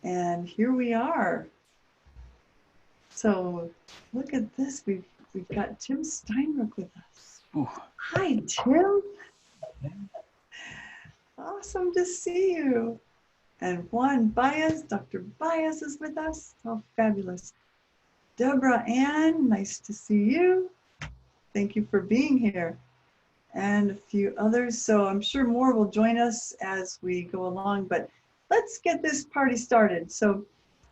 And here we are. So look at this. We've got Tim Steinrock with us. Ooh. Hi, Tim. Awesome to see you. And Juan Baez, Dr. Baez is with us. Oh, fabulous. Deborah Ann, nice to see you. Thank you for being here. And a few others. So I'm sure more will join us as we go along, but let's get this party started. So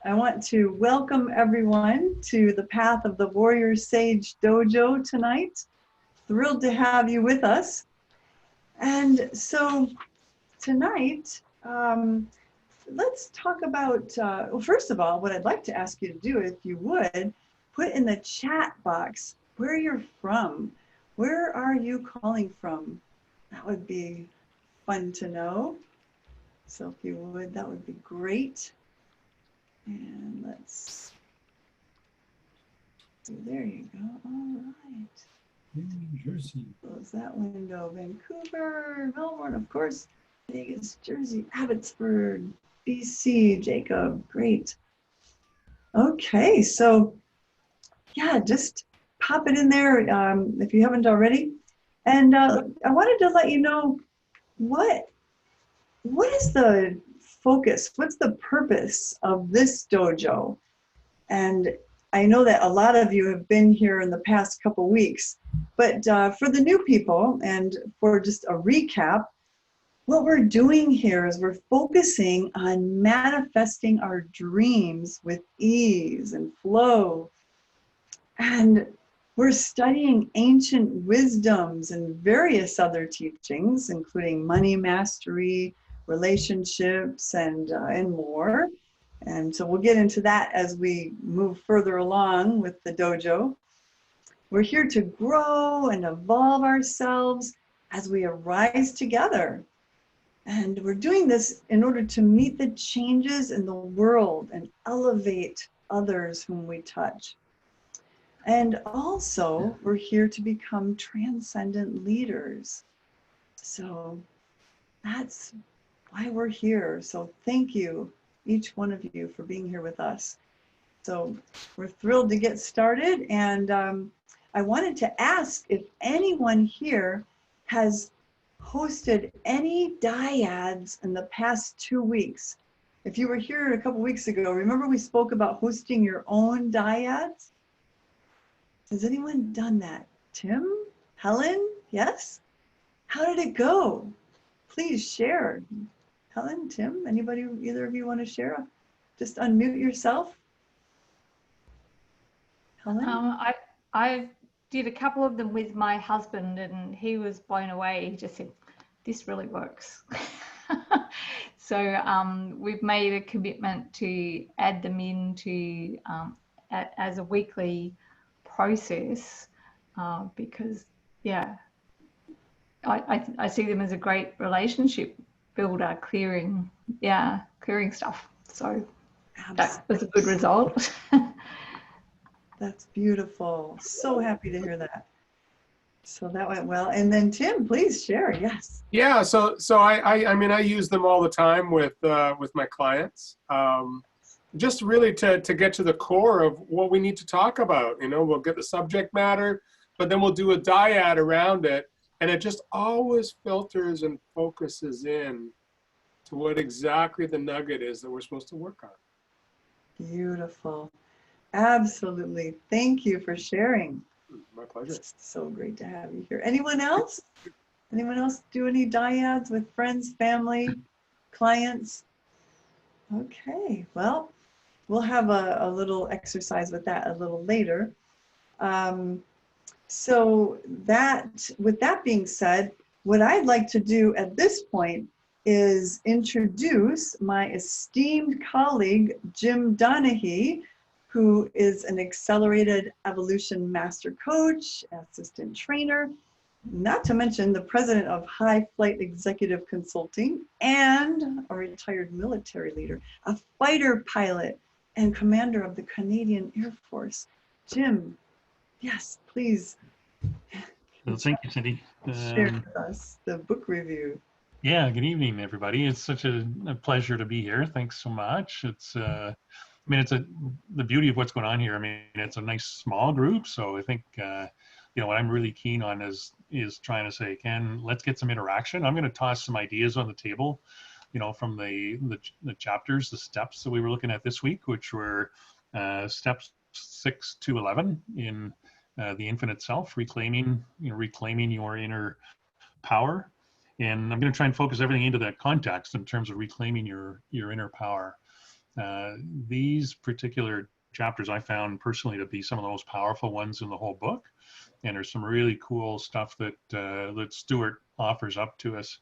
I want to welcome everyone to the path of the WarriorSage Dojo tonight. Thrilled to have you with us. And so tonight, let's talk about, well, first of all, what I'd like to ask you to do, if you would, put in the chat box where you're from. Where are you calling from? That would be fun to know. So if you would, that would be great. And let's see, there you go. All right. New Jersey. Close that window. Vancouver, Melbourne, of course. Vegas, Jersey, Abbotsford, BC, Jacob, great. Okay, so yeah, just pop it in there if you haven't already. And I wanted to let you know what is the focus, what's the purpose of this dojo? And I know that a lot of you have been here in the past couple weeks, but for the new people and for just a recap, what we're doing here is we're focusing on manifesting our dreams with ease and flow. And we're studying ancient wisdoms and various other teachings, including money mastery, relationships, and more. And so we'll get into that as we move further along with the dojo. We're here to grow and evolve ourselves as we arise together. And we're doing this in order to meet the changes in the world and elevate others whom we touch. And also, we're here to become transcendent leaders. So that's why we're here. So thank you, each one of you, for being here with us. So we're thrilled to get started. And I wanted to ask if anyone here has hosted any dyads in the past 2 weeks. If you were here a couple weeks ago, remember we spoke about hosting your own dyads? Has anyone done that? Tim? Helen? Yes? How did it go? Please share. Helen, Tim, anybody, either of you want to share? Just unmute yourself. Helen? I did a couple of them with my husband and he was blown away. He just said, this really works. So we've made a commitment to add them into as a weekly process because, yeah, I see them as a great relationship builder, clearing stuff. So that was a good result. That's beautiful. So happy to hear that. So that went well. And then Tim, please share. Yes. Yeah. So I mean, I use them all the time with my clients, just really to get to the core of what we need to talk about. You know, we'll get the subject matter, but then we'll do a dyad around it, and it just always filters and focuses in to what exactly the nugget is that we're supposed to work on. Beautiful. Absolutely. Thank you for sharing. My pleasure. It's so great to have you here. Anyone else? Anyone else do any dyads with friends, family, clients? Okay, well, we'll have a little exercise with that a little later. So with that being said, what I'd like to do at this point is introduce my esteemed colleague, Jim Donihee, who is an accelerated evolution master coach, assistant trainer, not to mention the president of High Flight Executive Consulting and a retired military leader, a fighter pilot and commander of the Canadian Air Force. Jim, yes, please. Well, thank you, Cindy. Share with us the book review. Yeah, good evening, everybody. It's such a pleasure to be here. Thanks so much. I mean, the beauty of what's going on here. I mean, it's a nice small group, so I think, what I'm really keen on is trying to say, let's get some interaction. I'm going to toss some ideas on the table, from the chapters, the steps that we were looking at this week, which were steps 6 to 11 in the infinite self, reclaiming your inner power. And I'm going to try and focus everything into that context in terms of reclaiming your inner power. These particular chapters I found personally to be some of the most powerful ones in the whole book. And there's some really cool stuff that Stewart offers up to us.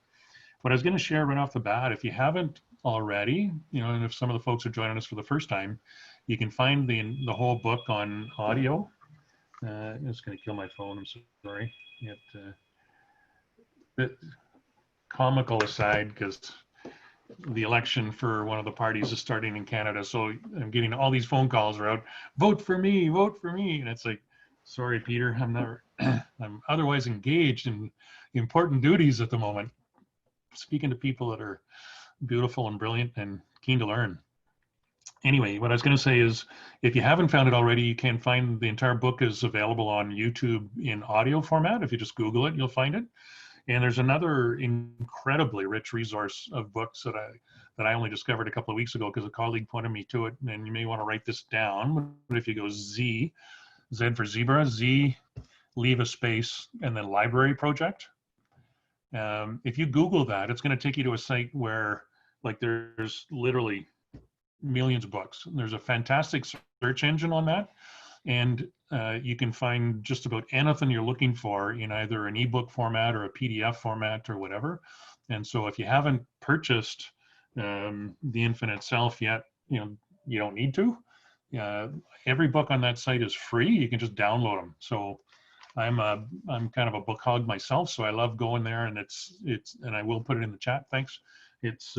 What I was going to share right off the bat, if you haven't already, and if some of the folks are joining us for the first time, you can find the whole book on audio. I'm just going to kill my phone. I'm sorry. Comical aside, because the election for one of the parties is starting in Canada, so I'm getting all these phone calls around, vote for me, and it's like, sorry, Peter, I'm otherwise engaged in important duties at the moment, speaking to people that are beautiful and brilliant and keen to learn. Anyway, what I was going to say is, if you haven't found it already, you can find the entire book is available on YouTube in audio format. If you just Google it, you'll find it. And there's another incredibly rich resource of books that I only discovered a couple of weeks ago because a colleague pointed me to it, and you may want to write this down. But if you go Z for zebra, Z, leave a space, and then library project. If you Google that, it's going to take you to a site where there's literally millions of books. There's a fantastic search engine on that. And you can find just about anything you're looking for in either an ebook format or a PDF format or whatever. And so if you haven't purchased The Infinite Self yet, you don't need to. Every book on that site is free. You can just download them. So I'm kind of a book hog myself, so I love going there, and and I will put it in the chat. Thanks. It's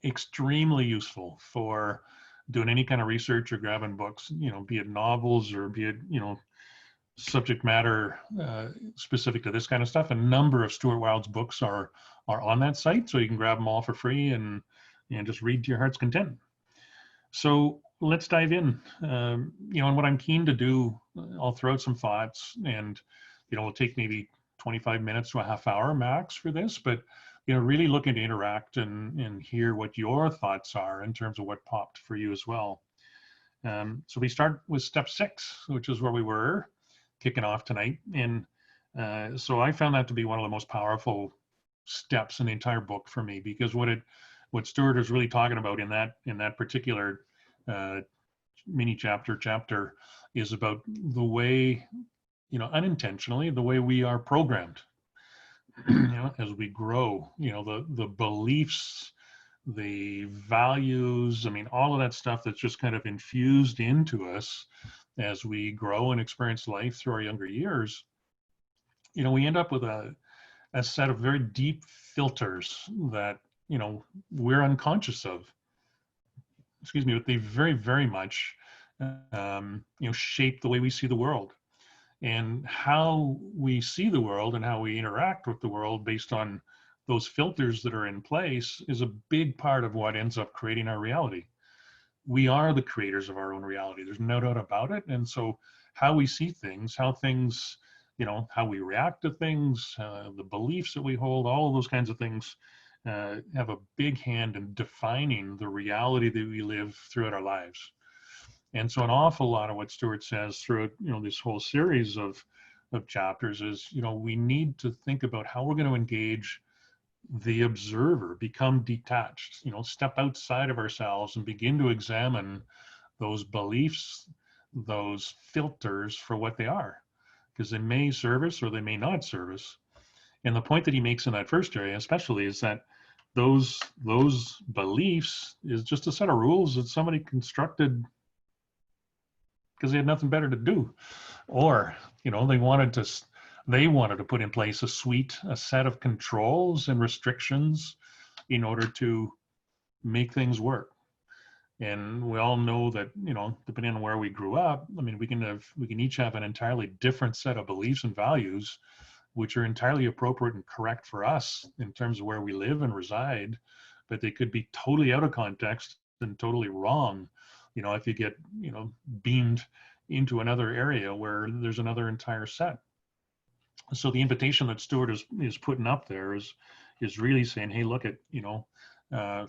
extremely useful for doing any kind of research or grabbing books, be it novels or be it, subject matter specific to this kind of stuff. A number of Stuart Wilde's books are on that site, so you can grab them all for free and just read to your heart's content. So let's dive in. And what I'm keen to do, I'll throw out some thoughts, and it'll take maybe 25 minutes to a half hour max for this, but really looking to interact and hear what your thoughts are in terms of what popped for you as well. So we start with step 6, which is where we were kicking off tonight. And so I found that to be one of the most powerful steps in the entire book for me, because what Stewart is really talking about in that particular mini chapter is about the way, unintentionally, the way we are programmed. As we grow, the beliefs, the values, all of that stuff that's just kind of infused into us as we grow and experience life through our younger years, we end up with a set of very deep filters that, we're unconscious of. But they very, very much, shape the way we see the world. And how we see the world and how we interact with the world based on those filters that are in place is a big part of what ends up creating our reality. We are the creators of our own reality. There's no doubt about it. And so how we see things, how we react to things, the beliefs that we hold, all of those kinds of things have a big hand in defining the reality that we live throughout our lives. And so an awful lot of what Stewart says throughout, this whole series of chapters is, we need to think about how we're going to engage the observer, become detached, step outside of ourselves and begin to examine those beliefs, those filters for what they are, because they may serve us or they may not serve us. And the point that he makes in that first area especially is that those beliefs is just a set of rules that somebody constructed because they had nothing better to do, or they wanted to put in place a set of controls and restrictions in order to make things work. And we all know that, depending on where we grew up, we can each have an entirely different set of beliefs and values which are entirely appropriate and correct for us in terms of where we live and reside, but they could be totally out of context and totally wrong, if you get, beamed into another area where there's another entire set. So the invitation that Stewart is putting up there is really saying, hey, look at,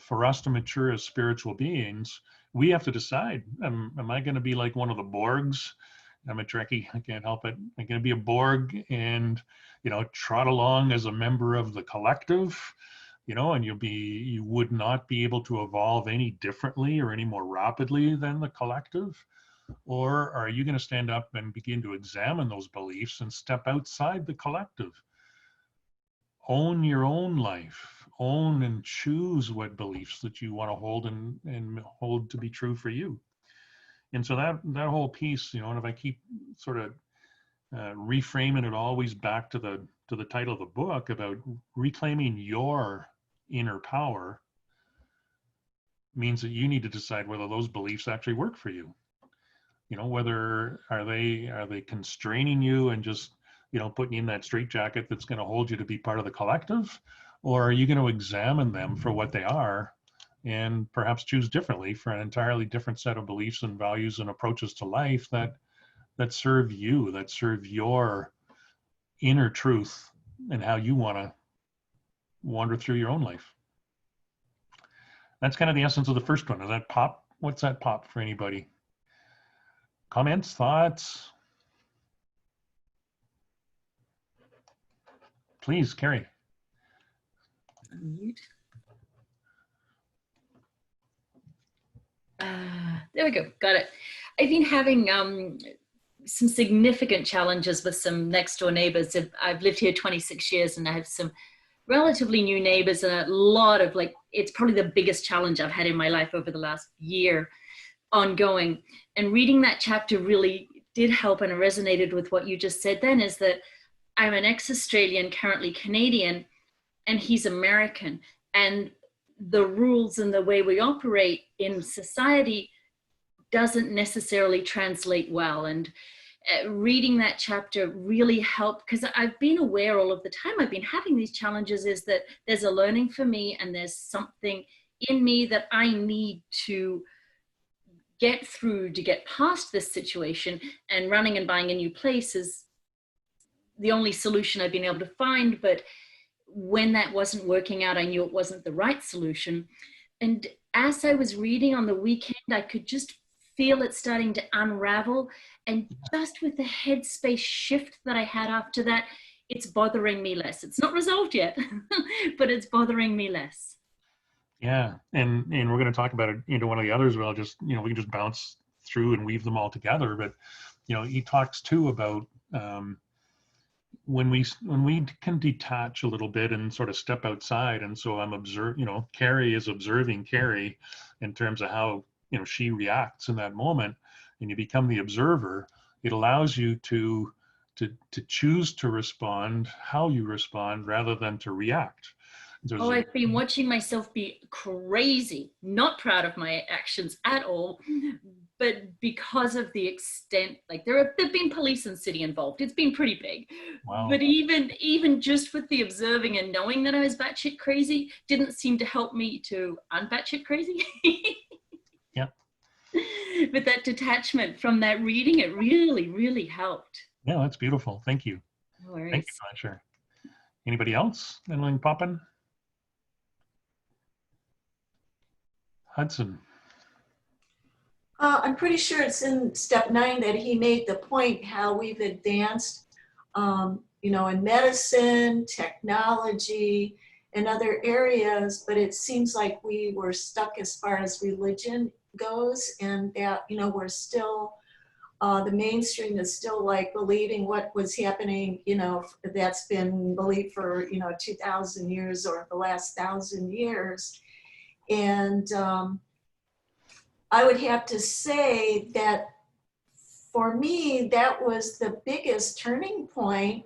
for us to mature as spiritual beings, we have to decide, am I going to be like one of the Borgs? I'm a Trekkie, I can't help it. I'm going to be a Borg and, trot along as a member of the collective, and you would not be able to evolve any differently or any more rapidly than the collective? Or are you going to stand up and begin to examine those beliefs and step outside the collective? Own your own life, own and choose what beliefs that you want to hold and hold to be true for you. And so that whole piece, and if I keep sort of reframing it always back to the title of the book about reclaiming your inner power, means that you need to decide whether those beliefs actually work for you. Whether are they constraining you and just, putting you in that straitjacket that's going to hold you to be part of the collective, or are you going to examine them for what they are and perhaps choose differently for an entirely different set of beliefs and values and approaches to life that serve you, that serve your inner truth and how you want to wander through your own life. That's kind of the essence of the first one. Does that pop? What's that pop for anybody? Comments, thoughts? Please, Carrie. Unmute. There we go. Got it. I've been having some significant challenges with some next door neighbors. I've lived here 26 years and I have some relatively new neighbors and a lot of it's probably the biggest challenge I've had in my life over the last year ongoing. And reading that chapter really did help, and it resonated with what you just said then, is that I'm an ex-Australian, currently Canadian, and he's American. And the rules and the way we operate in society doesn't necessarily translate well. And reading that chapter really helped, because I've been aware all of the time I've been having these challenges, is that there's a learning for me and there's something in me that I need to get through to get past this situation. And running and buying a new place is the only solution I've been able to find. But when that wasn't working out, I knew it wasn't the right solution. And as I was reading on the weekend, I could just feel it starting to unravel. And just with the headspace shift that I had after that, it's bothering me less. It's not resolved yet, but it's bothering me less. Yeah, and we're going to talk about it into one of the others. Well, just we can just bounce through and weave them all together. But he talks too about when we can detach a little bit and sort of step outside. And so I'm Carrie is observing Carrie in terms of how she reacts in that moment, and you become the observer. It allows you to choose to respond how you respond rather than to react. I've been watching myself be crazy, not proud of my actions at all, but because of the extent, there've been police and city involved. It's been pretty big. Wow. But even just with the observing and knowing that I was batshit crazy didn't seem to help me to unbatshit crazy. Yeah. But that detachment from that reading, it really, really helped. Yeah, that's beautiful. Thank you. No worries. Thank you for that, sure. Anybody else? Anything popping? Hudson. I'm pretty sure it's in step 9 that he made the point how we've advanced, in medicine, technology, and other areas, but it seems like we were stuck as far as religion goes, and that, we're still, the mainstream is still believing what was happening, that's been believed for, 2,000 years or the last 1,000 years. And I would have to say that for me, that was the biggest turning point.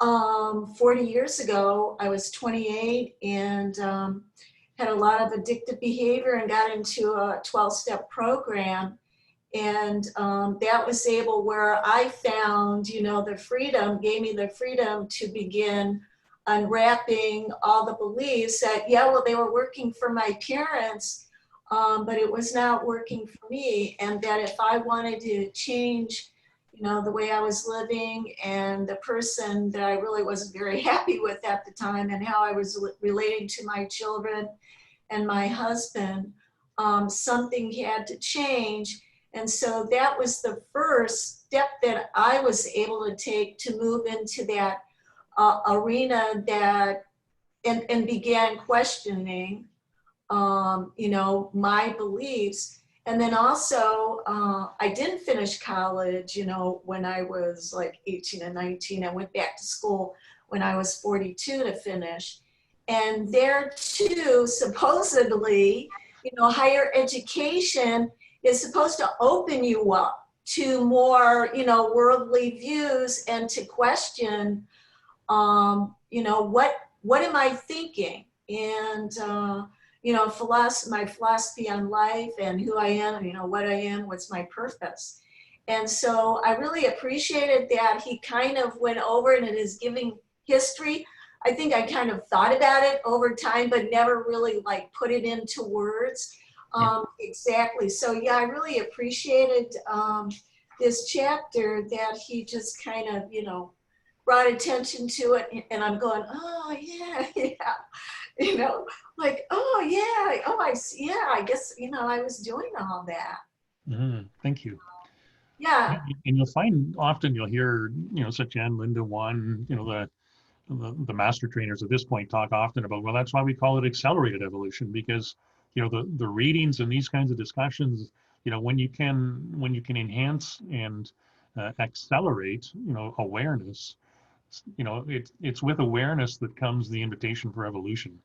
40 years ago, I was 28 and had a lot of addictive behavior and got into a 12-step program. And that was able where I found, you know, the freedom, gave me the freedom to begin unwrapping all the beliefs that, yeah, well, they were working for my parents, but it was not working for me. And that if I wanted to change, you know, the way I was living and the person that I really wasn't very happy with at the time and how I was relating to my children and my husband, something had to change. And so that was the first step that I was able to take to move into that arena that, and began questioning, you know, my beliefs. And then also, I didn't finish college, you know, when I was like 18 and 19. I went back to school when I was 42 to finish. And there too, supposedly, you know, higher education is supposed to open you up to more, you know, worldly views and to question, you know, what am I thinking? And, you know, my philosophy on life and who I am, you know, what I am, what's my purpose. And so I really appreciated that he kind of went over and it is giving history. I think I kind of thought about it over time, but never really like put it into words. Exactly. So yeah, I really appreciated this chapter that he just kind of, you know, brought attention to it. And I'm going, oh yeah, yeah. You know, like, oh yeah, oh I see, yeah, I guess, you know, I was doing all that. Thank you. Yeah. And you'll find often you'll hear, you know, such Anne Linda Wan, you know, the master trainers at this point talk often about, well, that's why we call it accelerated evolution, because, you know, the readings and these kinds of discussions, you know, when you can enhance and accelerate, you know, awareness, you know, it's with awareness that comes the invitation for evolution.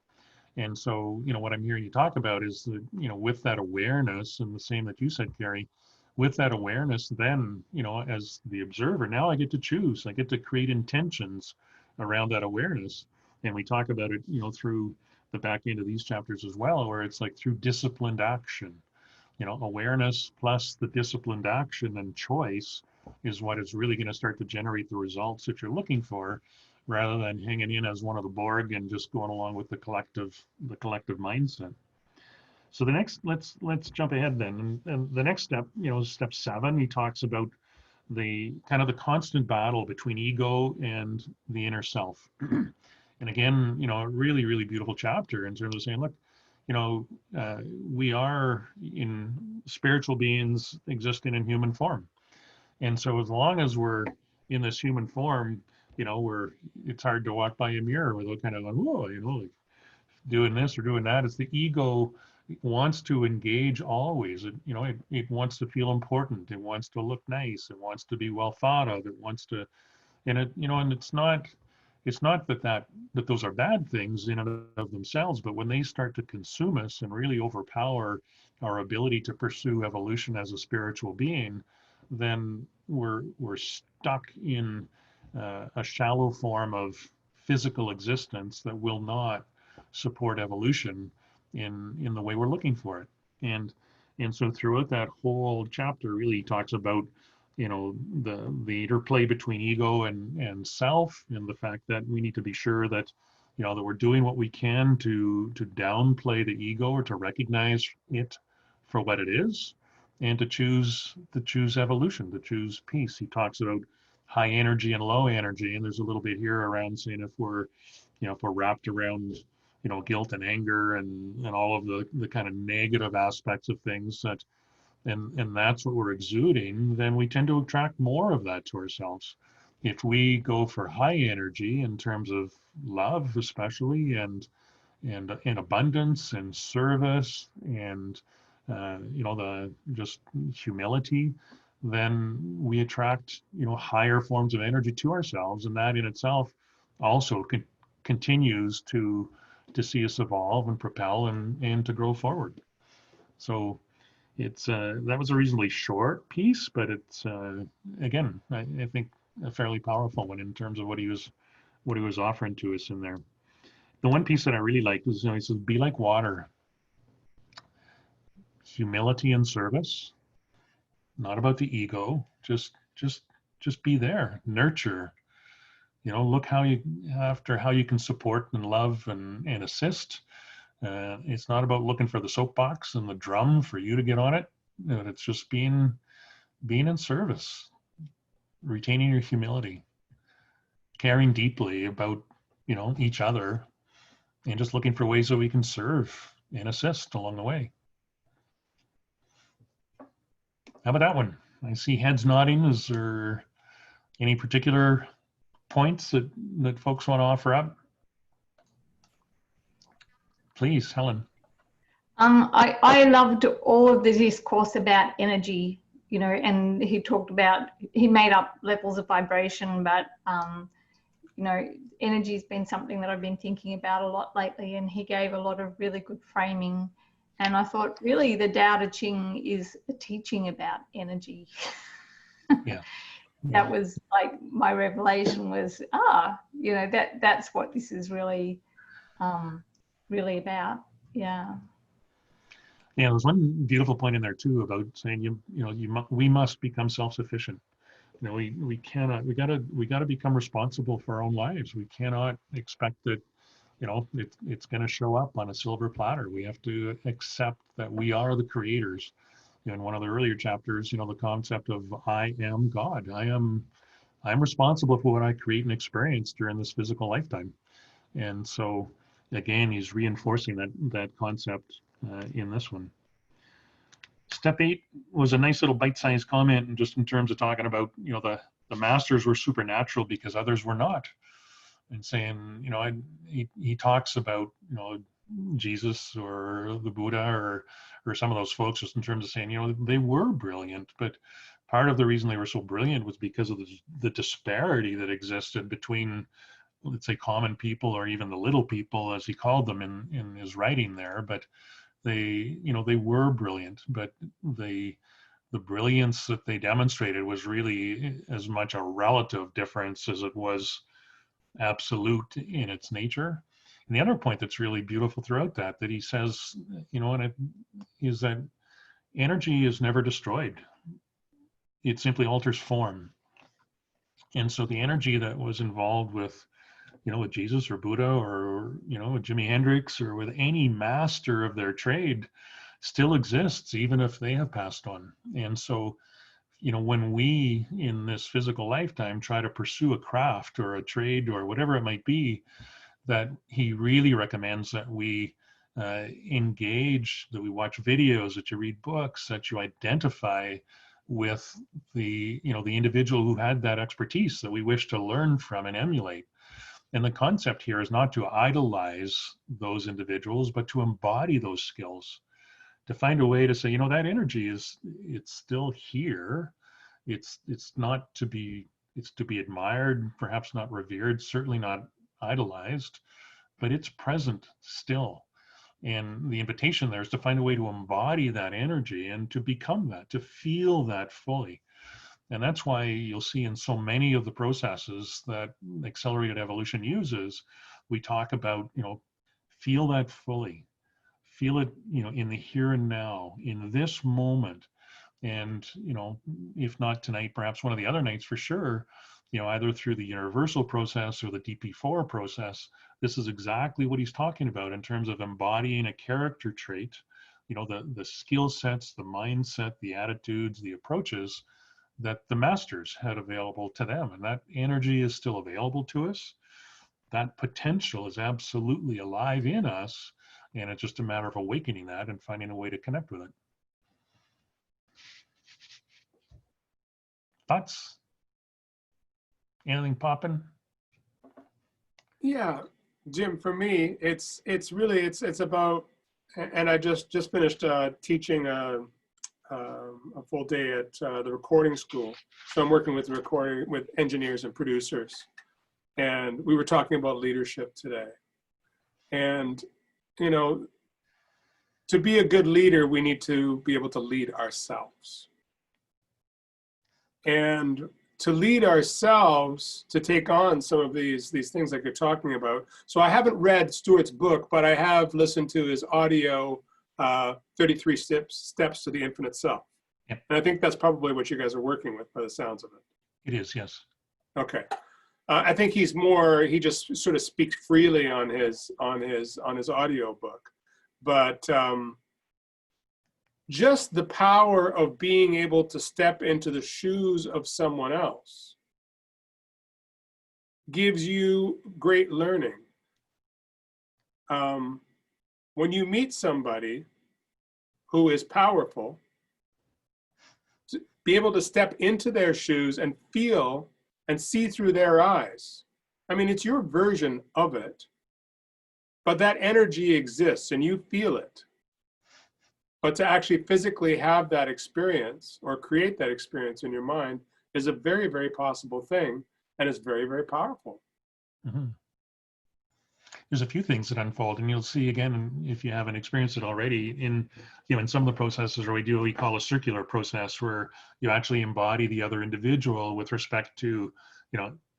And so, you know, what I'm hearing you talk about is that, you know, with that awareness, and the same that you said, Carrie, with that awareness, then, you know, as the observer, now I get to choose, I get to create intentions around that awareness. And we talk about it, you know, through the back end of these chapters as well, where it's like through disciplined action, you know, awareness plus the disciplined action and choice is what is really going to start to generate the results that you're looking for, rather than hanging in as one of the Borg and just going along with the collective mindset. So the next, let's jump ahead then. And the next step, you know, step 7, he talks about the kind of the constant battle between ego and the inner self. And again, you know, a really, really beautiful chapter in terms of saying, look, you know, we are in spiritual beings existing in human form. And so as long as we're in this human form, you know, it's hard to walk by a mirror without kind of like, whoa, you know, like doing this or doing that. It's the ego wants to engage always. You know, it wants to feel important. It wants to look nice. It wants to be well thought of. It wants to, and it, you know, and it's not that those are bad things in and of themselves, but when they start to consume us and really overpower our ability to pursue evolution as a spiritual being, then we're stuck in a shallow form of physical existence that will not support evolution in the way we're looking for it. And so throughout that whole chapter really talks about, you know, the interplay between ego and self, and the fact that we need to be sure that, you know, that we're doing what we can to downplay the ego, or to recognize it for what it is, and to choose evolution, to choose peace. He talks about high energy and low energy, and there's a little bit here around saying if we're wrapped around, you know, guilt and anger and all of the kind of negative aspects of things, that and that's what we're exuding, then we tend to attract more of that to ourselves. If we go for high energy in terms of love, especially, and in abundance and service, and you know, the just humility, then we attract, you know, higher forms of energy to ourselves, and that in itself also continues to see us evolve and propel and to grow forward. So it's that was a reasonably short piece, but it's again, I think a fairly powerful one in terms of what he was offering to us in there. The one piece that I really liked was, you know, he says, be like water, humility and service, not about the ego. Just be there, nurture. Look how you can support and love and assist. It's not about looking for the soapbox and the drum for you to get on it. It's just being in service, retaining your humility, caring deeply about each other, and just looking for ways that we can serve and assist along the way. How about that one? I see heads nodding. Is there any particular points that folks want to offer up? Please, Helen. I loved all of the discourse about energy, and he made up levels of vibration, but energy has been something that I've been thinking about a lot lately, and he gave a lot of really good framing. And I thought, really, the Tao Te Ching is a teaching about energy. Yeah. That was like my revelation was, that's what this is really, really about. Yeah. Yeah, there's one beautiful point in there too about saying we must become self-sufficient. We gotta become responsible for our own lives. We cannot expect that it's going to show up on a silver platter. We have to accept that we are the creators. In one of the earlier chapters, the concept of I am God. I'm responsible for what I create and experience during this physical lifetime. And so again, he's reinforcing that concept in this one. Step 8 was a nice little bite-sized comment, and just in terms of talking about the masters were supernatural because others were not, and saying he talks about Jesus or the Buddha or some of those folks, just in terms of saying they were brilliant, but part of the reason they were so brilliant was because of the disparity that existed between, let's say, common people, or even the little people as he called them in his writing there. But they were brilliant, but the brilliance that they demonstrated was really as much a relative difference as it was absolute in its nature. And the other point that's really beautiful throughout that he says, is that energy is never destroyed. It simply alters form. And so the energy that was involved with with Jesus or Buddha or with Jimi Hendrix or with any master of their trade still exists, even if they have passed on. And so when we in this physical lifetime try to pursue a craft or a trade or whatever it might be, that he really recommends that we engage, that we watch videos, that you read books, that you identify with the the individual who had that expertise that we wish to learn from and emulate. And the concept here is not to idolize those individuals, but to embody those skills, to find a way to say, that energy it's still here. It's not to be, it's to be admired, perhaps not revered, certainly not idolized, but it's present still. And the invitation there is to find a way to embody that energy and to become that, to feel that fully. And that's why you'll see in so many of the processes that accelerated evolution uses, we talk about, feel that fully, feel it, in the here and now, in this moment. And, if not tonight, perhaps one of the other nights for sure, either through the universal process or the DP4 process, this is exactly what he's talking about in terms of embodying a character trait, the skill sets, the mindset, the attitudes, the approaches that the masters had available to them. And that energy is still available to us. That potential is absolutely alive in us. And it's just a matter of awakening that and finding a way to connect with it. Thoughts? Anything popping? Yeah, Jim, for me, it's really, it's about, and I just finished teaching a full day at the recording school. So I'm working with engineers and producers. And we were talking about leadership today. And, to be a good leader, we need to be able to lead ourselves. And to lead ourselves, to take on some of these things that you're talking about. So I haven't read Stewart's book, but I have listened to his audio, 33 steps to the infinite self. Yep. And I think that's probably what you guys are working with by the sounds of it. It is, yes. Okay. I think he just sort of speaks freely on his audio book, but just the power of being able to step into the shoes of someone else gives you great learning. When you meet somebody who is powerful, to be able to step into their shoes and feel and see through their eyes. I mean, it's your version of it, but that energy exists and you feel it. But to actually physically have that experience or create that experience in your mind is a very, very possible thing, and it's very, very powerful. Mm-hmm. There's a few things that unfold, and you'll see again if you haven't experienced it already. In some of the processes, or we call a circular process, where you actually embody the other individual with respect to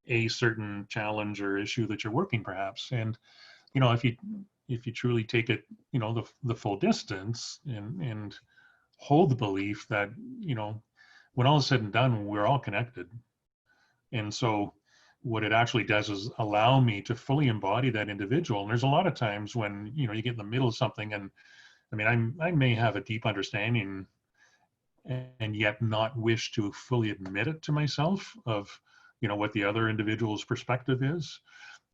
a certain challenge or issue that you're working perhaps. And if you truly take it the full distance and hold the belief that when all is said and done, we're all connected. And so what it actually does is allow me to fully embody that individual. And there's a lot of times when you get in the middle of something, and I mean, I may have a deep understanding and yet not wish to fully admit it to myself of what the other individual's perspective is.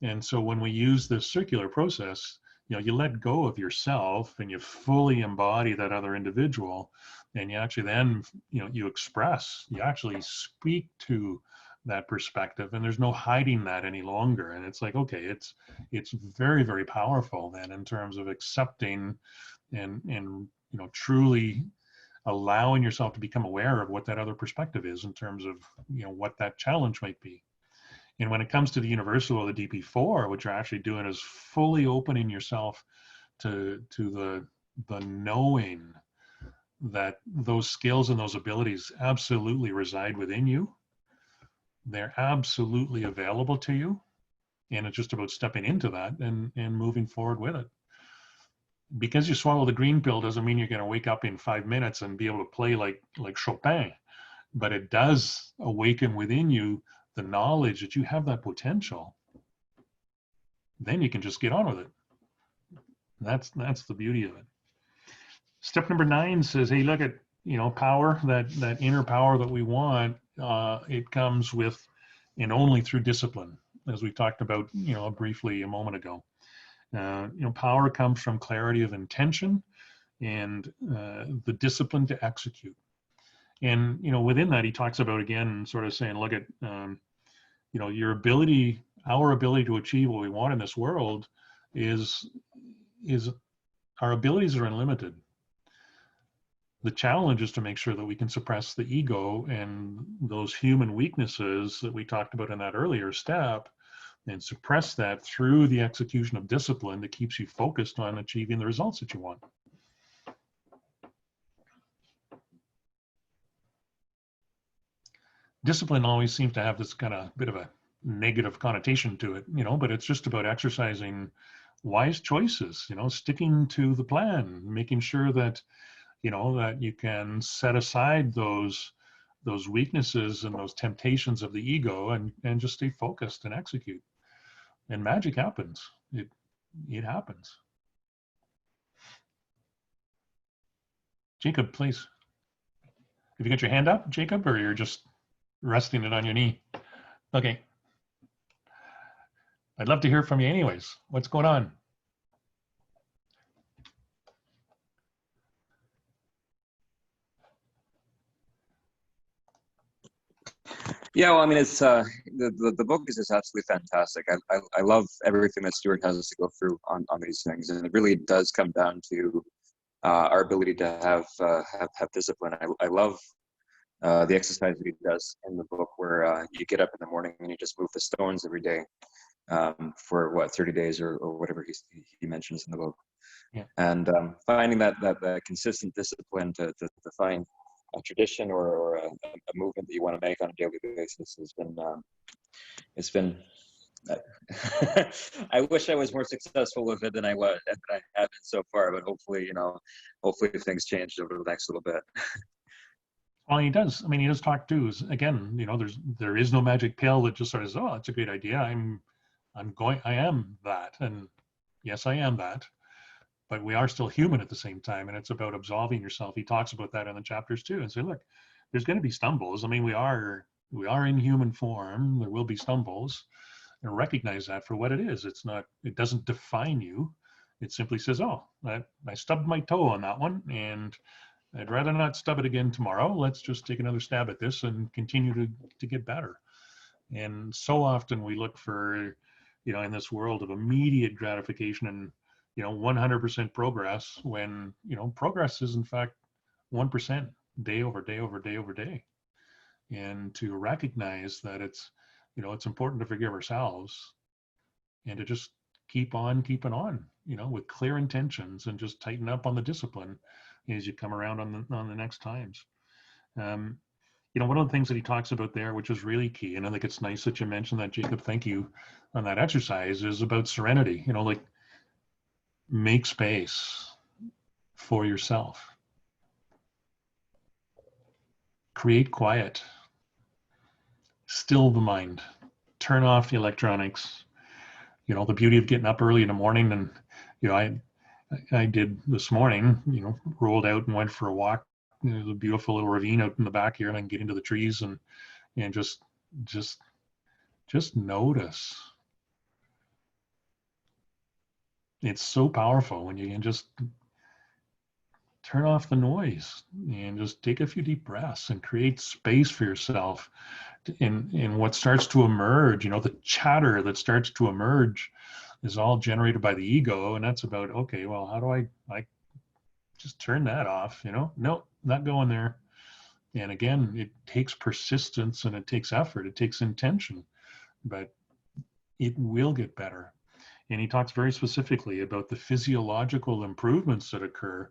And so when we use this circular process, you let go of yourself and you fully embody that other individual, and you actually then you actually speak to that perspective, and there's no hiding that any longer. And it's like, okay, it's very, very powerful then in terms of accepting and truly allowing yourself to become aware of what that other perspective is in terms of what that challenge might be. And when it comes to the universal or the DP4, what you're actually doing is fully opening yourself to the knowing that those skills and those abilities absolutely reside within you. They're absolutely available to you. And it's just about stepping into that and moving forward with it. Because you swallow the green pill doesn't mean you're going to wake up in 5 minutes and be able to play like Chopin. But it does awaken within you the knowledge that you have that potential. Then you can just get on with it. That's the beauty of it. Step number 9 says, hey, look at power, that inner power that we want. It comes with and only through discipline, as we talked about briefly a moment ago. Power comes from clarity of intention and the discipline to execute. And within that, he talks about, again, sort of saying, look at our ability to achieve what we want in this world is our abilities are unlimited. The challenge is to make sure that we can suppress the ego and those human weaknesses that we talked about in that earlier step, and suppress that through the execution of discipline that keeps you focused on achieving the results that you want. Discipline always seems to have this kind of bit of a negative connotation to it, but it's just about exercising wise choices, sticking to the plan, making sure that, that you can set aside those weaknesses and those temptations of the ego and just stay focused and execute. And magic happens. It happens. Jacob, please. Have you got your hand up, Jacob, or you're just resting it on your knee? Okay. I'd love to hear from you anyways. What's going on? Yeah, well, I mean, it's the book is just absolutely fantastic. I love everything that Stewart has to go through on these things, and it really does come down to our ability to have discipline. I love the exercise that he does in the book, where you get up in the morning and you just move the stones every day for 30 days or whatever he mentions in the book. Yeah. And finding that consistent discipline to find a tradition or a movement that you want to make on a daily basis has been it's been I wish I was more successful with it than I have been so far, but hopefully things change over the next little bit. Well, he does. I mean, he does talk too. Again, you know, there is no magic pill that just sort of says, oh, that's a great idea. I am that. And yes, I am that. But we are still human at the same time. And it's about absolving yourself. He talks about that in the chapters too, and say, look, there's going to be stumbles. I mean, we are in human form. There will be stumbles, and recognize that for what it is. It doesn't define you. It simply says, oh, I stubbed my toe on that one, and I'd rather not stub it again tomorrow. Let's just take another stab at this and continue to get better. And so often we look for, you know, in this world of immediate gratification and, you know, 100% progress, when, you know, progress is in fact 1% day over day over day over day. And to recognize that it's, you know, it's important to forgive ourselves and to just keep on keeping on, you know, with clear intentions, and just tighten up on the discipline as you come around on the next times. You know, one of the things that he talks about there, which is really key, and I think it's nice that you mentioned that, Jacob, thank you, on that exercise, is about serenity. You know, like, make space for yourself. Create quiet. Still the mind. Turn off the electronics. You know, the beauty of getting up early in the morning, and, you know, I did this morning, you know, rolled out and went for a walk. You know, there's a beautiful little ravine out in the back here, and I can get into the trees and just notice. It's so powerful when you can just turn off the noise and just take a few deep breaths and create space for yourself. And what starts to emerge, you know, the chatter that starts to emerge is all generated by the ego. And that's about, okay, well, how do I just turn that off? You know, no, not going there. And again, it takes persistence and it takes effort, it takes intention, but it will get better. And he talks very specifically about the physiological improvements that occur.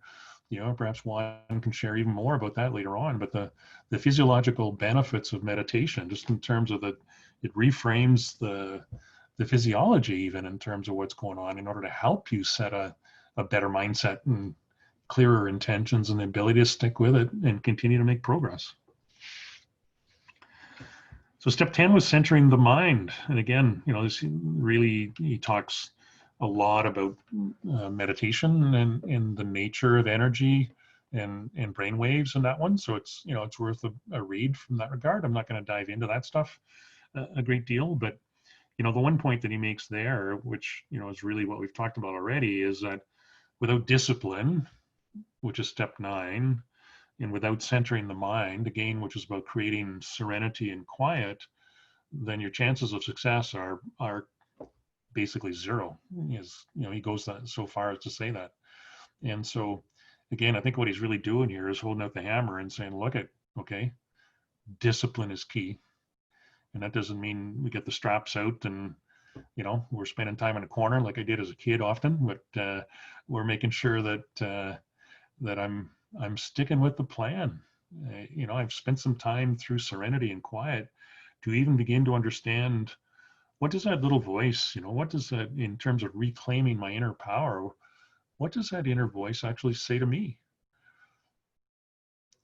You know, perhaps Juan can share even more about that later on, but the physiological benefits of meditation, just in terms of it reframes the physiology, even in terms of what's going on, in order to help you set a better mindset and clearer intentions and the ability to stick with it and continue to make progress. So step 10 was centering the mind. And again, you know, this really, he talks a lot about meditation and the nature of energy and brain waves in that one. So it's, you know, it's worth a read from that regard. I'm not going to dive into that stuff a great deal, but, you know, the one point that he makes there, which, you know, is really what we've talked about already, is that without discipline, which is step 9, and without centering the mind, again, which is about creating serenity and quiet, then your chances of success are basically zero. Is, you know, he goes so far as to say that. And so, again, I think what he's really doing here is holding out the hammer and saying, look, okay, discipline is key. And that doesn't mean we get the straps out and, you know, we're spending time in a corner like I did as a kid often, but we're making sure that that I'm sticking with the plan. You know, I've spent some time through serenity and quiet to even begin to understand, what does that little voice, you know, what does that, in terms of reclaiming my inner power, what does that inner voice actually say to me?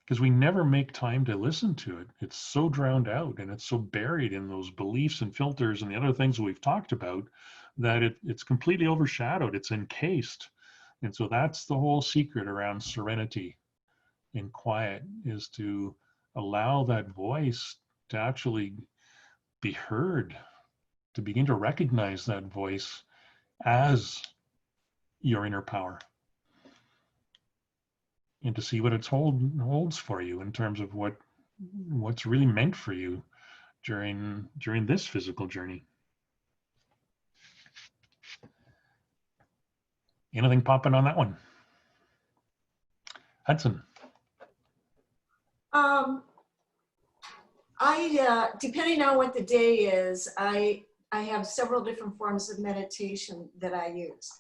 Because we never make time to listen to it. It's so drowned out and it's so buried in those beliefs and filters and the other things that we've talked about, that it's completely overshadowed. It's encased. And so that's the whole secret around serenity and quiet, is to allow that voice to actually be heard, to begin to recognize that voice as your inner power, and to see what it holds for you in terms of what's really meant for you during this physical journey. Anything popping on that one? Hudson. Depending on what the day is, I have several different forms of meditation that I use.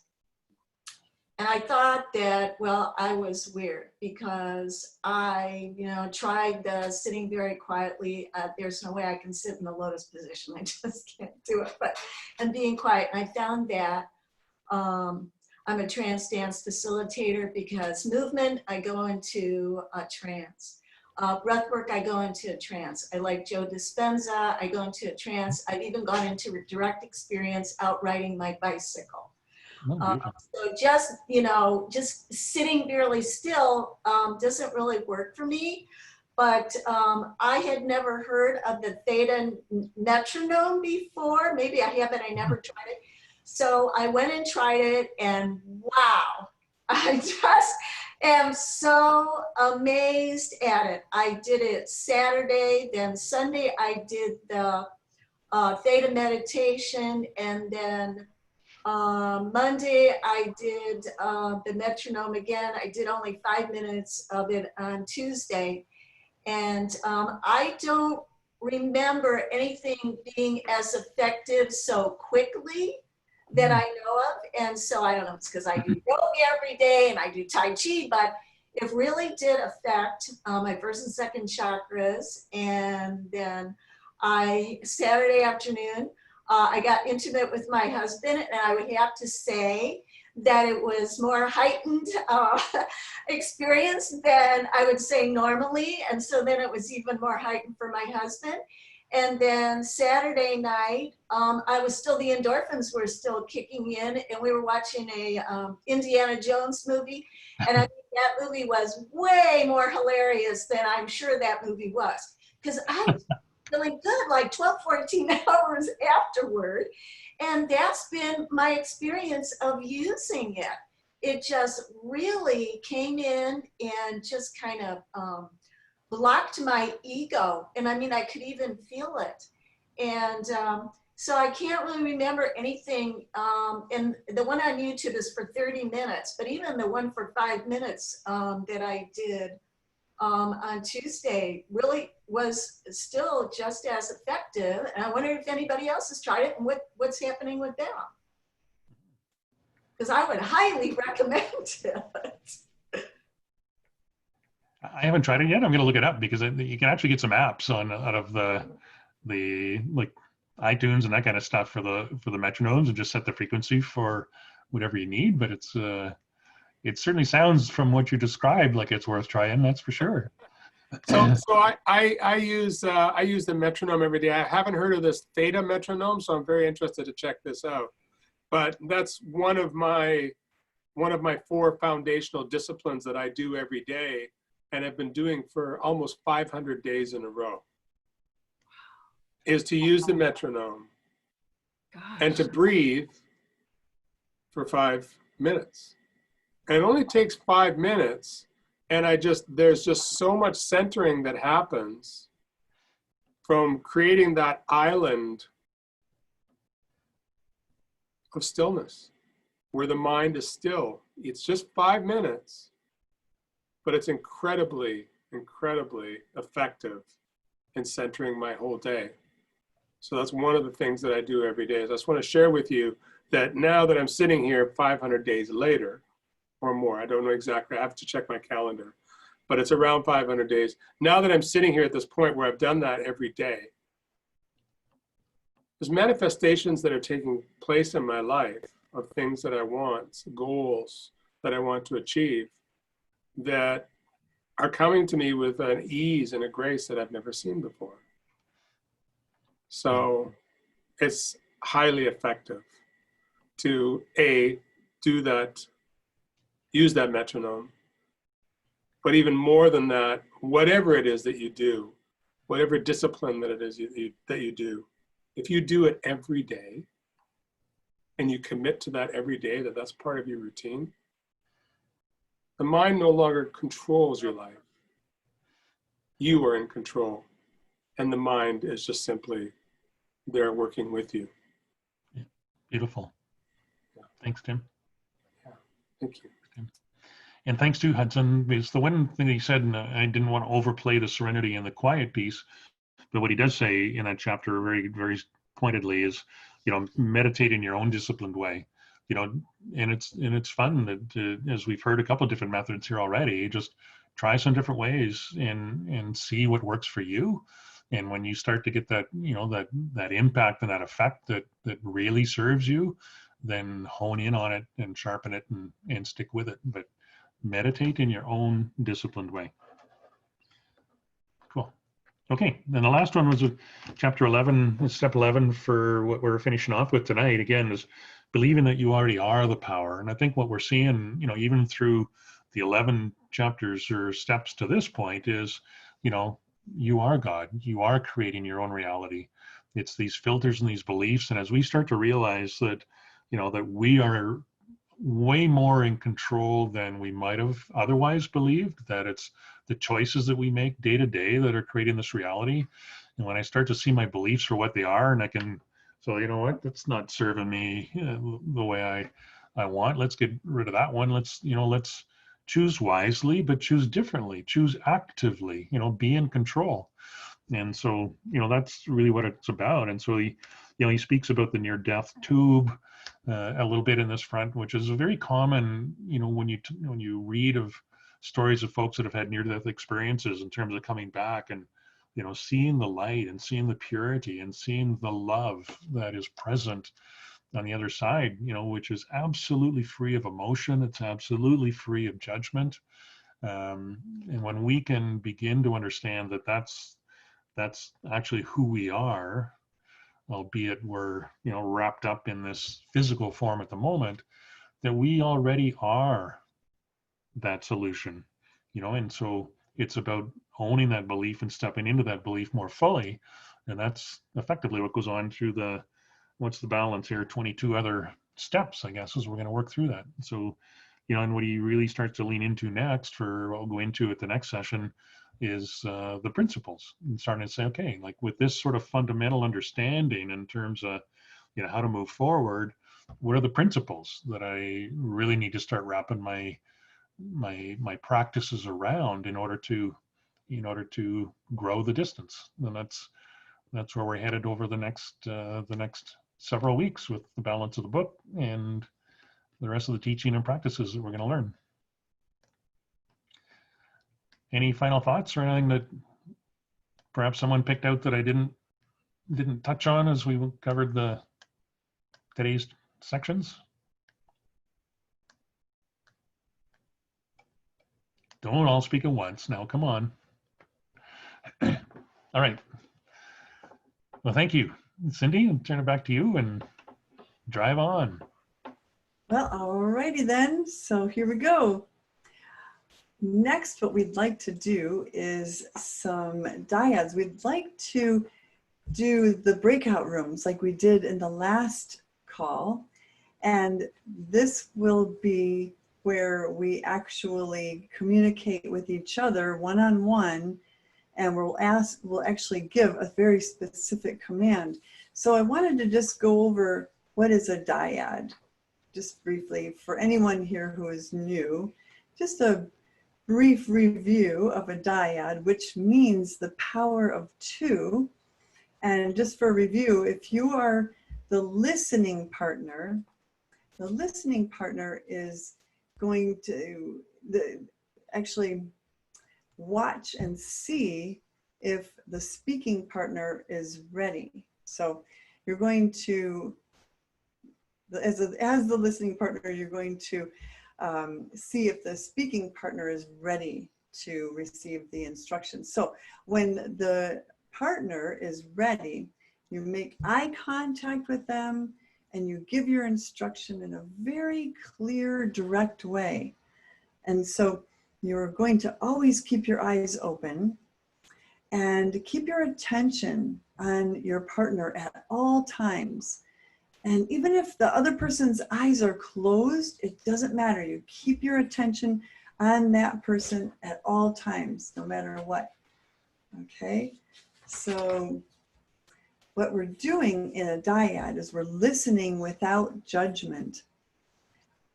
And I thought that, well, I was weird because I, you know, tried sitting very quietly. There's no way I can sit in the lotus position. I just can't do it. And being quiet. And I found that I'm a trance dance facilitator, because movement, I go into a trance. Breath work, I go into a trance. I like Joe Dispenza, I go into a trance. I've even gone into a direct experience out riding my bicycle. Oh, beautiful. So just, you know, just sitting barely still doesn't really work for me. But I had never heard of the theta metronome before. Maybe I have, but I never tried it. So I went and tried it, and wow, I just am so amazed at it. I did it Saturday, then Sunday I did the theta meditation, and then Monday I did the metronome again. I did only 5 minutes of it on Tuesday. And I don't remember anything being as effective so quickly that I know of. And so I don't know, it's because I do yoga every day and I do Tai Chi, but it really did affect my first and second chakras. And then Saturday afternoon, I got intimate with my husband, and I would have to say that it was more heightened experience than I would say normally. And so then it was even more heightened for my husband. And then Saturday night, the endorphins were still kicking in, and we were watching a Indiana Jones movie. And I think that movie was way more hilarious than I'm sure that movie was. Because I was feeling good like 12, 14 hours afterward. And that's been my experience of using it. It just really came in and just kind of blocked my ego. And I mean, I could even feel it. And so I can't really remember anything. And the one on YouTube is for 30 minutes, but even the one for 5 minutes that I did on Tuesday really was still just as effective. And I wonder if anybody else has tried it and what's happening with them. Because I would highly recommend it. I haven't tried it yet. I'm going to look it up because you can actually get some apps out of the like iTunes and that kind of stuff for the metronomes, and just set the frequency for whatever you need. But it certainly sounds, from what you described, like it's worth trying. That's for sure. So I use the metronome every day. I haven't heard of this theta metronome, so I'm very interested to check this out. But that's one of my 4 foundational disciplines that I do every day, and have been doing for almost 500 days in a row, is to use the metronome. Gosh. And to breathe for 5 minutes. And it only takes 5 minutes, and there's just so much centering that happens from creating that island of stillness where the mind is still. It's just 5 minutes, but it's incredibly, incredibly effective in centering my whole day. So that's one of the things that I do every day. Is I just want to share with you that now that I'm sitting here 500 days later or more, I don't know exactly, I have to check my calendar, but it's around 500 days. Now that I'm sitting here at this point where I've done that every day, there's manifestations that are taking place in my life of things that I want, goals that I want to achieve, that are coming to me with an ease and a grace that I've never seen before. So it's highly effective to do that, use that metronome. But even more than that, whatever it is that you do, whatever discipline that it is that you do, if you do it every day and you commit to that every day, that's part of your routine, the mind no longer controls your life. You are in control, and the mind is just simply there working with you. Yeah. Beautiful. Yeah. Thanks, Tim. Yeah. Thank you. And thanks to Hudson, because the one thing he said, and I didn't want to overplay the serenity and the quiet piece, but what he does say in that chapter very, very pointedly is, meditate in your own disciplined way, and it's fun that, as we've heard a couple of different methods here already, just try some different ways and see what works for you. And when you start to get that, that impact and that effect that really serves you, then hone in on it and sharpen it and stick with it. But meditate in your own disciplined way. Okay, and the last one was chapter 11, step 11 for what we're finishing off with tonight. Again, is believing that you already are the power. And I think what we're seeing, you know, even through the 11 chapters or steps to this point is, you know, you are God. You are creating your own reality. It's these filters and these beliefs. And as we start to realize that, you know, that we are way more in control than we might have otherwise believed, that it's the choices that we make day to day that are creating this reality. And when I start to see my beliefs for what they are, and I can, so you know what, that's not serving me the way I want. Let's get rid of that one. Let's choose wisely, but choose differently, choose actively, you know, be in control. And so, you know, that's really what it's about. And so he speaks about the near-death tube a little bit in this front, which is a very common, you know, when you read of stories of folks that have had near-death experiences in terms of coming back and, you know, seeing the light and seeing the purity and seeing the love that is present on the other side, you know, which is absolutely free of emotion. It's absolutely free of judgment. And when we can begin to understand that that's actually who we are, albeit we're, you know, wrapped up in this physical form at the moment, that we already are that solution, you know. And so it's about owning that belief and stepping into that belief more fully. And that's effectively what goes on through what's the balance here, 22 other steps, I guess, as we're going to work through that. So, you know, and what he really starts to lean into next, for I'll go into at the next session, is the principles, and starting to say, okay, like with this sort of fundamental understanding in terms of, you know, how to move forward, what are the principles that I really need to start wrapping my practices around in order to grow the distance. And that's where we're headed over the next several weeks with the balance of the book and the rest of the teaching and practices that we're going to learn. Any final thoughts or anything that perhaps someone picked out that I didn't touch on as we covered today's sections? Don't all speak at once. Now, come on. All right. Well, thank you. Cindy, I'll turn it back to you and drive on. Well, alrighty then. So here we go. Next, what we'd like to do is some dyads. We'd like to do the breakout rooms like we did in the last call. And this will be where we actually communicate with each other one-on-one, and we'll actually give a very specific command. So I wanted to just go over what is a dyad, just briefly, for anyone here who is new. Just a brief review of a dyad, which means the power of two. And just for review, if you are the listening partner is going to actually watch and see if the speaking partner is ready. So you're going to, as the listening partner, you're going to see if the speaking partner is ready to receive the instructions. So when the partner is ready, you make eye contact with them and you give your instruction in a very clear, direct way. And so you're going to always keep your eyes open and keep your attention on your partner at all times. And even if the other person's eyes are closed, it doesn't matter. You keep your attention on that person at all times, no matter what. Okay? So what we're doing in a dyad is we're listening without judgment.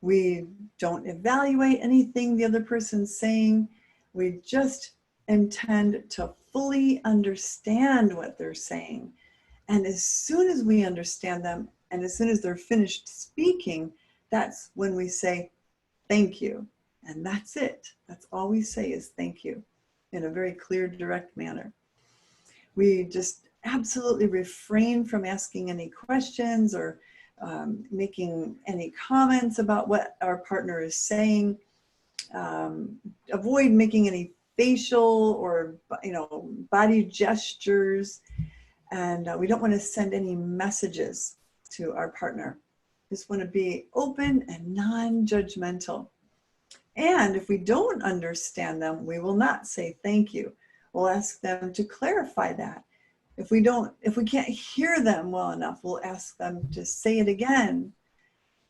We don't evaluate anything the other person's saying. We just intend to fully understand what they're saying. And as soon as we understand them, and as soon as they're finished speaking, that's when we say, thank you. And that's it. That's all we say is thank you in a very clear, direct manner. We just absolutely refrain from asking any questions or making any comments about what our partner is saying. Avoid making any facial or, body gestures. And we don't want to send any messages to our partner. Just want to be open and non-judgmental. And if we don't understand them, we will not say thank you. We'll ask them to clarify that. If we can't hear them well enough, we'll ask them to say it again.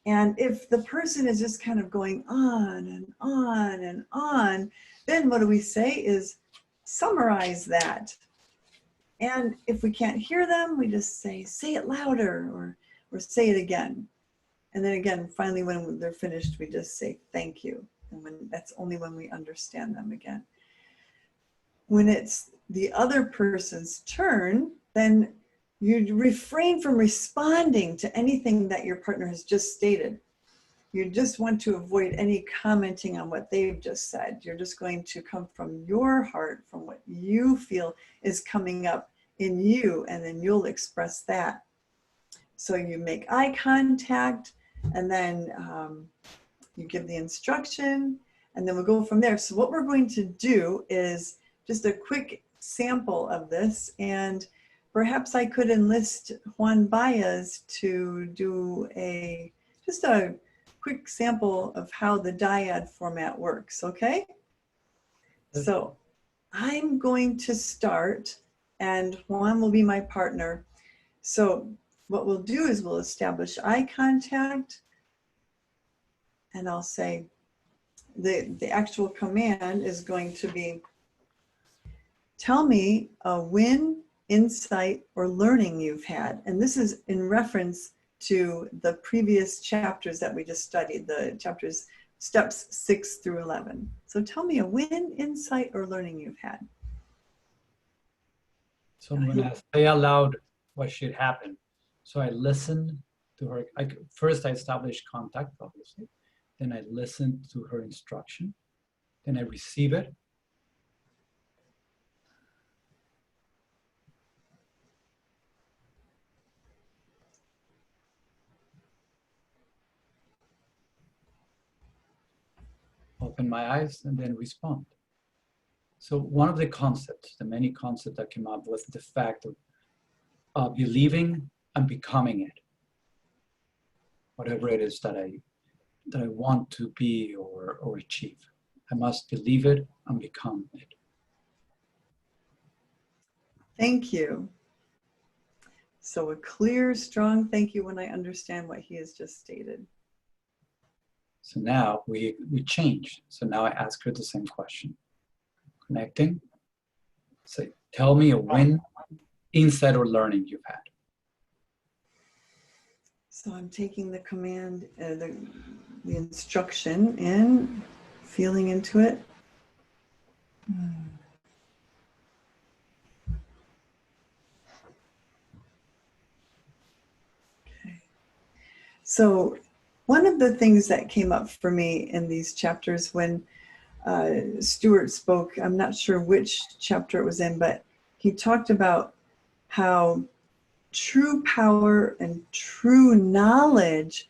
And if the person is just kind of going on and on and on, then what do we say is summarize that. And if we can't hear them, we just say it louder or say it again. And then again, finally, when they're finished, we just say thank you. And that's only when we understand them again. When it's the other person's turn, then you refrain from responding to anything that your partner has just stated. You just want to avoid any commenting on what they've just said. You're just going to come from your heart, from what you feel is coming up in you, and then you'll express that. So you make eye contact, and then you give the instruction, and then we'll go from there. So what we're going to do is just a quick sample of this, and perhaps I could enlist Juan Baez to do just a quick sample of how the dyad format works, okay? So I'm going to start, and Juan will be my partner. So what we'll do is we'll establish eye contact, and I'll say, the actual command is going to be, tell me a win, insight, or learning you've had. And this is in reference to the previous chapters that we just studied, the chapters, steps 6 through 11. So tell me a win, insight, or learning you've had. So I'm going to say aloud what should happen. So I listen to her. First, I establish contact, obviously. Then I listen to her instruction. Then I receive it. Open my eyes and then respond. So one of the concepts, the many concepts that came up, was the fact of believing and becoming it. Whatever it is that I want to be or achieve. I must believe it and become it. Thank you. So a clear, strong thank you when I understand what he has just stated. So now we change. So now I ask her the same question. Connecting. Say, tell me a win, insight, or learning you've had. So I'm taking the command, the instruction in, feeling into it. Okay. So one of the things that came up for me in these chapters when Stewart spoke, I'm not sure which chapter it was in, but he talked about how true power and true knowledge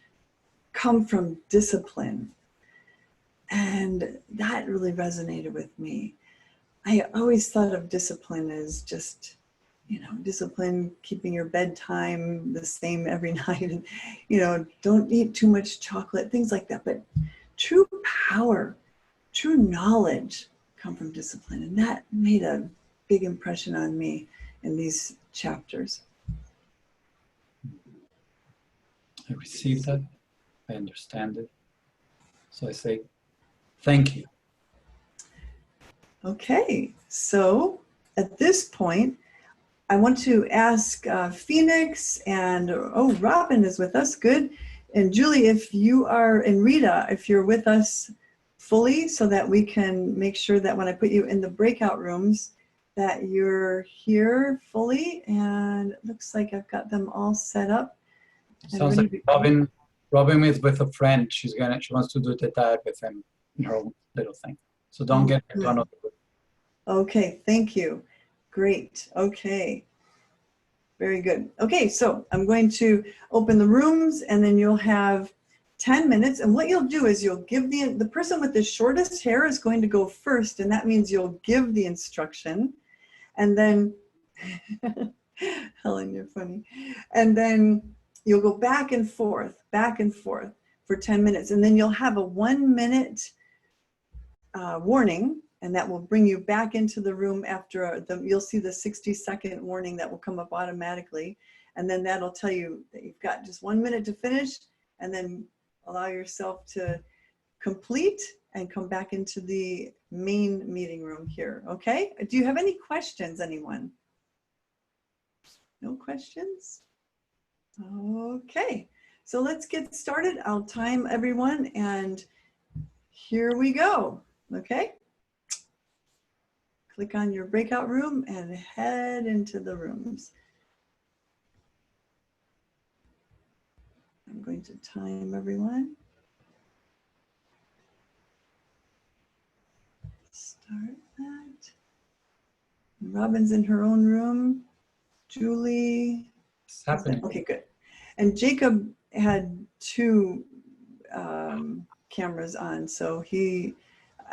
come from discipline. And that really resonated with me. I always thought of discipline as just, discipline, keeping your bedtime the same every night, and, don't eat too much chocolate, things like that. But true power, true knowledge come from discipline. And that made a big impression on me in these chapters. I receive that. I understand it. So I say, thank you. Okay, so at this point, I want to ask Phoenix and, Robin is with us, good. And Julie, and Rita, if you're with us fully so that we can make sure that when I put you in the breakout rooms, that you're here fully. And it looks like I've got them all set up. Sounds like Robin is with a friend. She wants to do the diet with him in her own little thing. So don't get in front of the group. Okay, thank you. Great. Okay. Very good. Okay, so I'm going to open the rooms, and then you'll have 10 minutes. And what you'll do is you'll give the person with the shortest hair is going to go first. And that means you'll give the instruction. And then, Helen, you're funny. And then you'll go back and forth for 10 minutes. And then you'll have a 1 minute warning. And that will bring you back into the room after you'll see the 60-second warning that will come up automatically. And then that'll tell you that you've got just 1 minute to finish, and then allow yourself to complete and come back into the main meeting room here. Okay? Do you have any questions, anyone? No questions? Okay. So let's get started. I'll time everyone, and here we go. Okay? Click on your breakout room and head into the rooms. I'm going to time everyone. Start that. Robin's in her own room. Julie. It's happening. Okay, good. And Jacob had 2 cameras on, so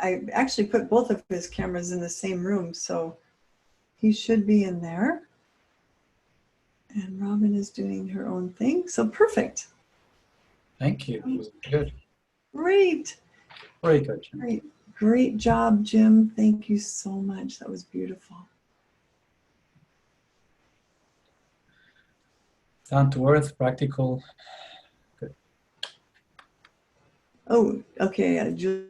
I actually put both of his cameras in the same room, so he should be in there. And Robin is doing her own thing, so perfect. Thank you. It was good. Great. Very good, Jim. Great job, Jim. Thank you so much. That was beautiful. Down to earth, practical. Good. Oh, okay. Julie.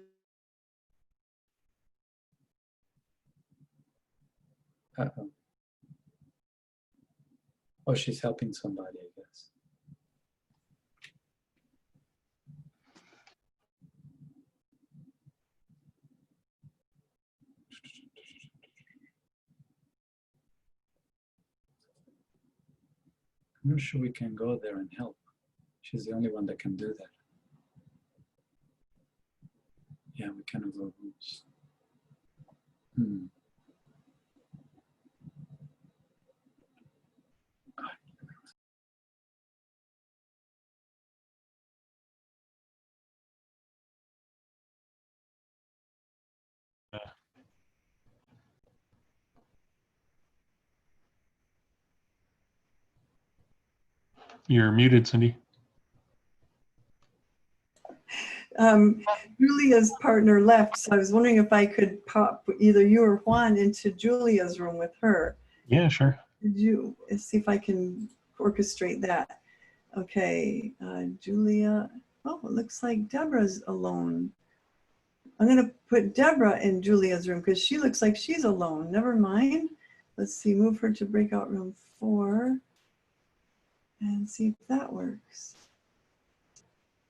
Uh-oh. Oh, she's helping somebody, I guess. I'm not sure we can go there and help. She's the only one that can do that. Yeah, we can overrule rules. You're muted, Cindy. Julia's partner left, so I was wondering if I could pop either you or Juan into Julia's room with her. Yeah, sure. Could you see if I can orchestrate that? Okay, Julia. Oh, it looks like Deborah's alone. I'm going to put Deborah in Julia's room because she looks like she's alone. Never mind. Let's see, move her to breakout room 4 and see if that works.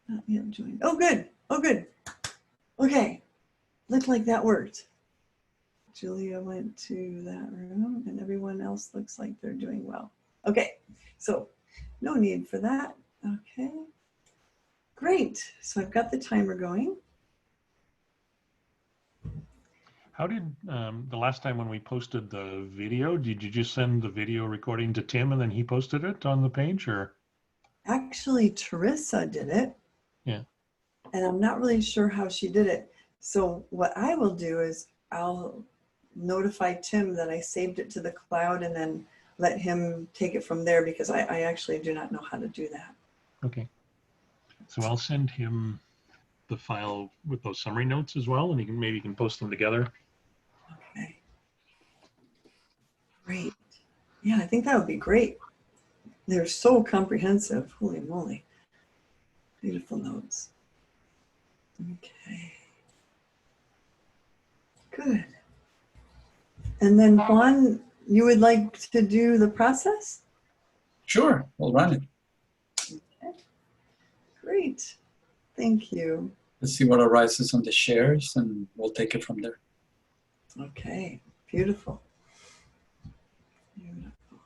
Not yet joined. Oh, good. Oh, good. Okay. Looked like that worked. Julia went to that room and everyone else looks like they're doing well. Okay. So no need for that. Okay. Great. So I've got the timer going. How did the last time when we posted the video, did you just send the video recording to Tim and then he posted it on the page, or? Actually, Teresa did it. Yeah. And I'm not really sure how she did it. So what I will do is I'll notify Tim that I saved it to the cloud and then let him take it from there because I actually do not know how to do that. Okay. So I'll send him the file with those summary notes as well, and he can maybe post them together. Okay. Great. Yeah, I think that would be great. They're so comprehensive. Holy moly. Beautiful notes. Okay. Good. And then Juan, you would like to do the process? Sure, we'll run it. Okay. Great. Thank you. Let's see what arises on the shares and we'll take it from there. Okay. Beautiful. Beautiful.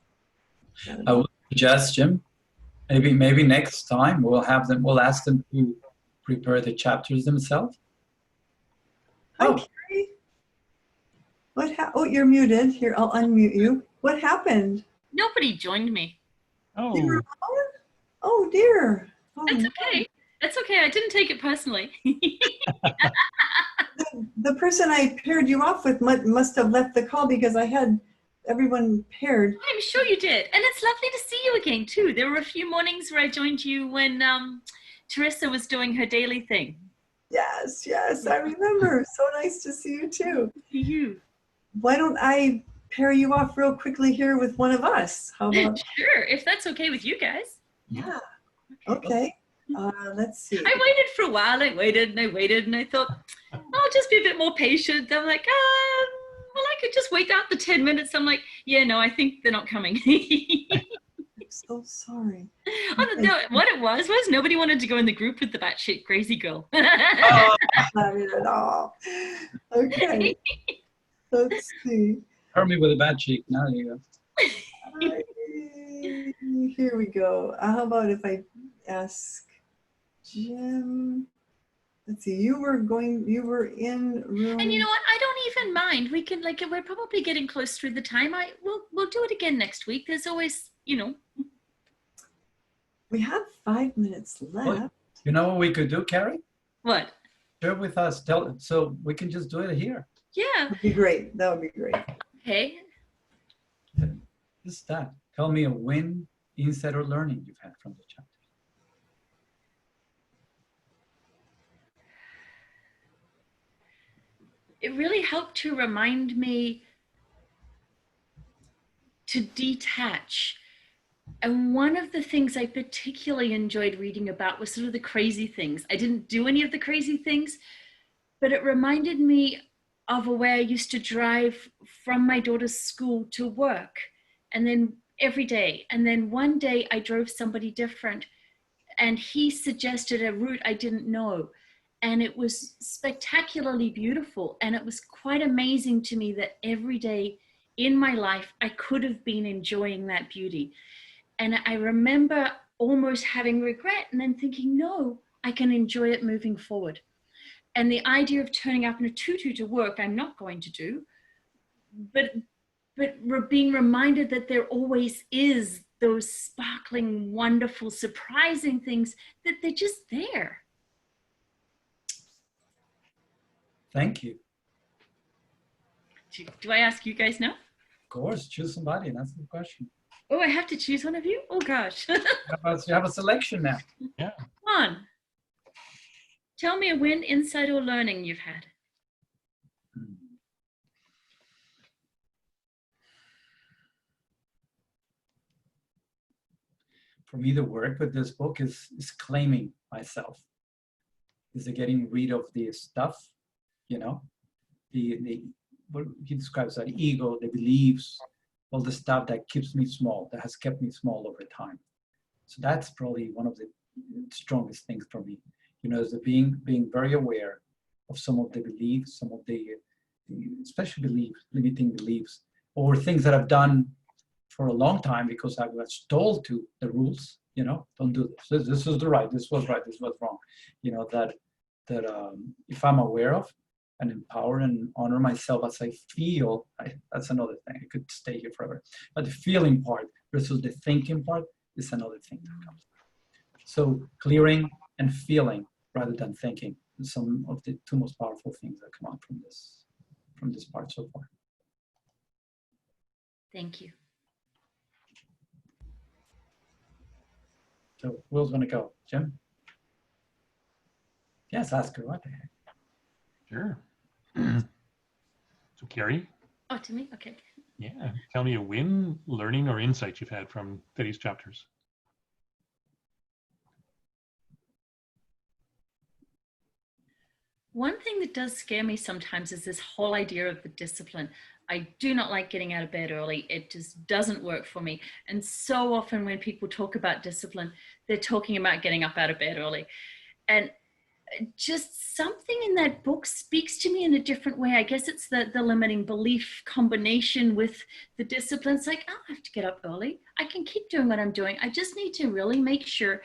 I would suggest, Jim, maybe next time we'll ask them to prepare the chapters themselves. Hi, Carrie. Oh, you're muted. Here, I'll unmute you. What happened? Nobody joined me. Oh, You were alone? Oh dear. Oh, That's no. okay. That's okay. I didn't take it personally. The person I paired you off with must have left the call because I had everyone paired. I'm sure you did. And it's lovely to see you again, too. There were a few mornings where I joined you when Teresa was doing her daily thing. Yes, I remember. So nice to see you too. You. Why don't I pair you off real quickly here with one of us? How about? Sure, if that's okay with you guys. Yeah. Okay. Let's see. I waited for a while. I waited and I thought, I'll just be a bit more patient. I'm like, well, I could just wait out the 10 minutes. I'm like, yeah, no, I think they're not coming. I'm so sorry. Oh, no, what it was nobody wanted to go in the group with the batshit crazy girl. Oh, not at all. Okay. Let's see. Hurt me with a bad cheek. Now you go. Here we go. How about if I ask Jim? Let's see. You were in room. And you know what? I don't even mind. We can we're probably getting close through the time. We'll do it again next week. There's always, We have 5 minutes left. You know what we could do, Carrie? What? Share with us. So we can just do it here. Yeah. That would be great. That would be great. Okay. Just that. Tell me a win, insight, or learning you've had from the chapter. It really helped to remind me to detach. And one of the things I particularly enjoyed reading about was sort of the crazy things. I didn't do any of the crazy things, but it reminded me of a way I used to drive from my daughter's school to work, and then every day. And then one day I drove somebody different, and he suggested a route I didn't know. And it was spectacularly beautiful. And it was quite amazing to me that every day in my life, I could have been enjoying that beauty. And I remember almost having regret and then thinking, no, I can enjoy it moving forward. And the idea of turning up in a tutu to work, I'm not going to do, but being reminded that there always is those sparkling, wonderful, surprising things, that they're just there. Thank you. Do I ask you guys now? Of course, choose somebody and answer the question. Oh, I have to choose one of you? Oh, gosh. How about you have a selection now? Yeah. One. Tell me a win, insight, or learning you've had. For me, the work with this book is claiming myself. Is the getting rid of the stuff, the what he describes that ego, the beliefs, all the stuff that keeps me small, that has kept me small over time. So that's probably one of the strongest things for me, is the being very aware of some of the beliefs, some of the especially beliefs, limiting beliefs, or things that I've done for a long time because I was told to the rules, don't do this. This is the right, this was right, this was wrong. That if I'm aware of and empower and honor myself as I feel, that's another thing. I could stay here forever. But the feeling part versus the thinking part is another thing that comes. So clearing and feeling rather than thinking is some of the two most powerful things that come out from this part so far. Thank you. So who's going to go? Jim? Yes, ask her. What the heck? Sure. So Carrie? Oh, to me? Okay. Yeah. Tell me a win, learning, or insight you've had from today's chapters. One thing that does scare me sometimes is this whole idea of the discipline. I do not like getting out of bed early. It just doesn't work for me. And so often when people talk about discipline, they're talking about getting up out of bed early. And just something in that book speaks to me in a different way. I guess it's the limiting belief combination with the discipline. It's like, I don't have to get up early. I can keep doing what I'm doing. I just need to really make sure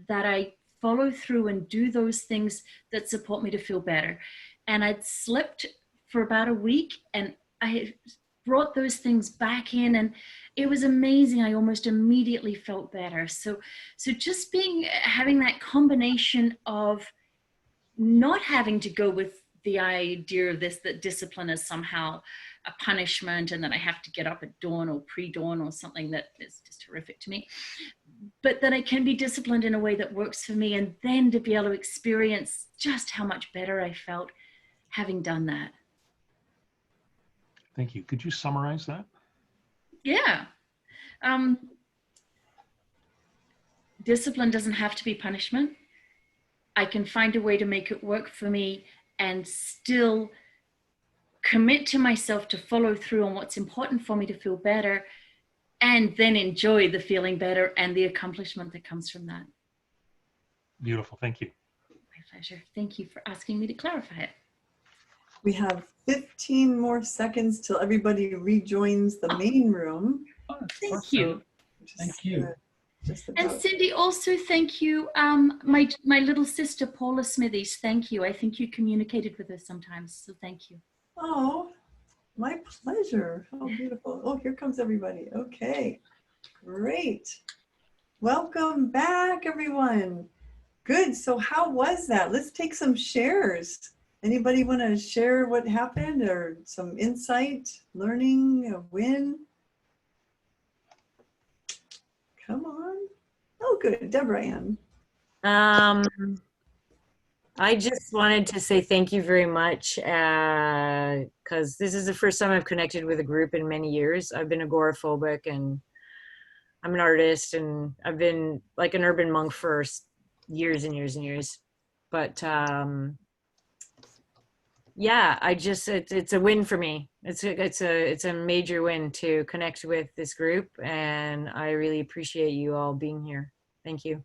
that I follow through and do those things that support me to feel better. And I'd slipped for about a week, and brought those things back in, and it was amazing. I almost immediately felt better. So just having that combination of not having to go with the idea of this, that discipline is somehow a punishment and that I have to get up at dawn or pre-dawn or something that is just horrific to me, but that I can be disciplined in a way that works for me, and then to be able to experience just how much better I felt having done that. Thank you. Could you summarize that? Yeah. Discipline doesn't have to be punishment. I can find a way to make it work for me and still commit to myself to follow through on what's important for me to feel better, and then enjoy the feeling better and the accomplishment that comes from that. Beautiful. Thank you. My pleasure. Thank you for asking me to clarify it. We have 15 more seconds till everybody rejoins the main room. Thank you. Thank you. And Cindy, also thank you. My little sister, Paula Smithies, thank you. I think you communicated with her sometimes, so thank you. Oh, my pleasure. How beautiful. Oh, here comes everybody. Okay, great. Welcome back, everyone. Good. So how was that? Let's take some shares. Anybody want to share what happened, or some insight, learning, a win? Come on. Oh, good. Deborah Ann. I just wanted to say thank you very much, because this is the first time I've connected with a group in many years. I've been agoraphobic, and I'm an artist, and I've been like an urban monk for years and years and years. But yeah, it's a win for me. It's a major win to connect with this group, and I really appreciate you all being here. Thank you.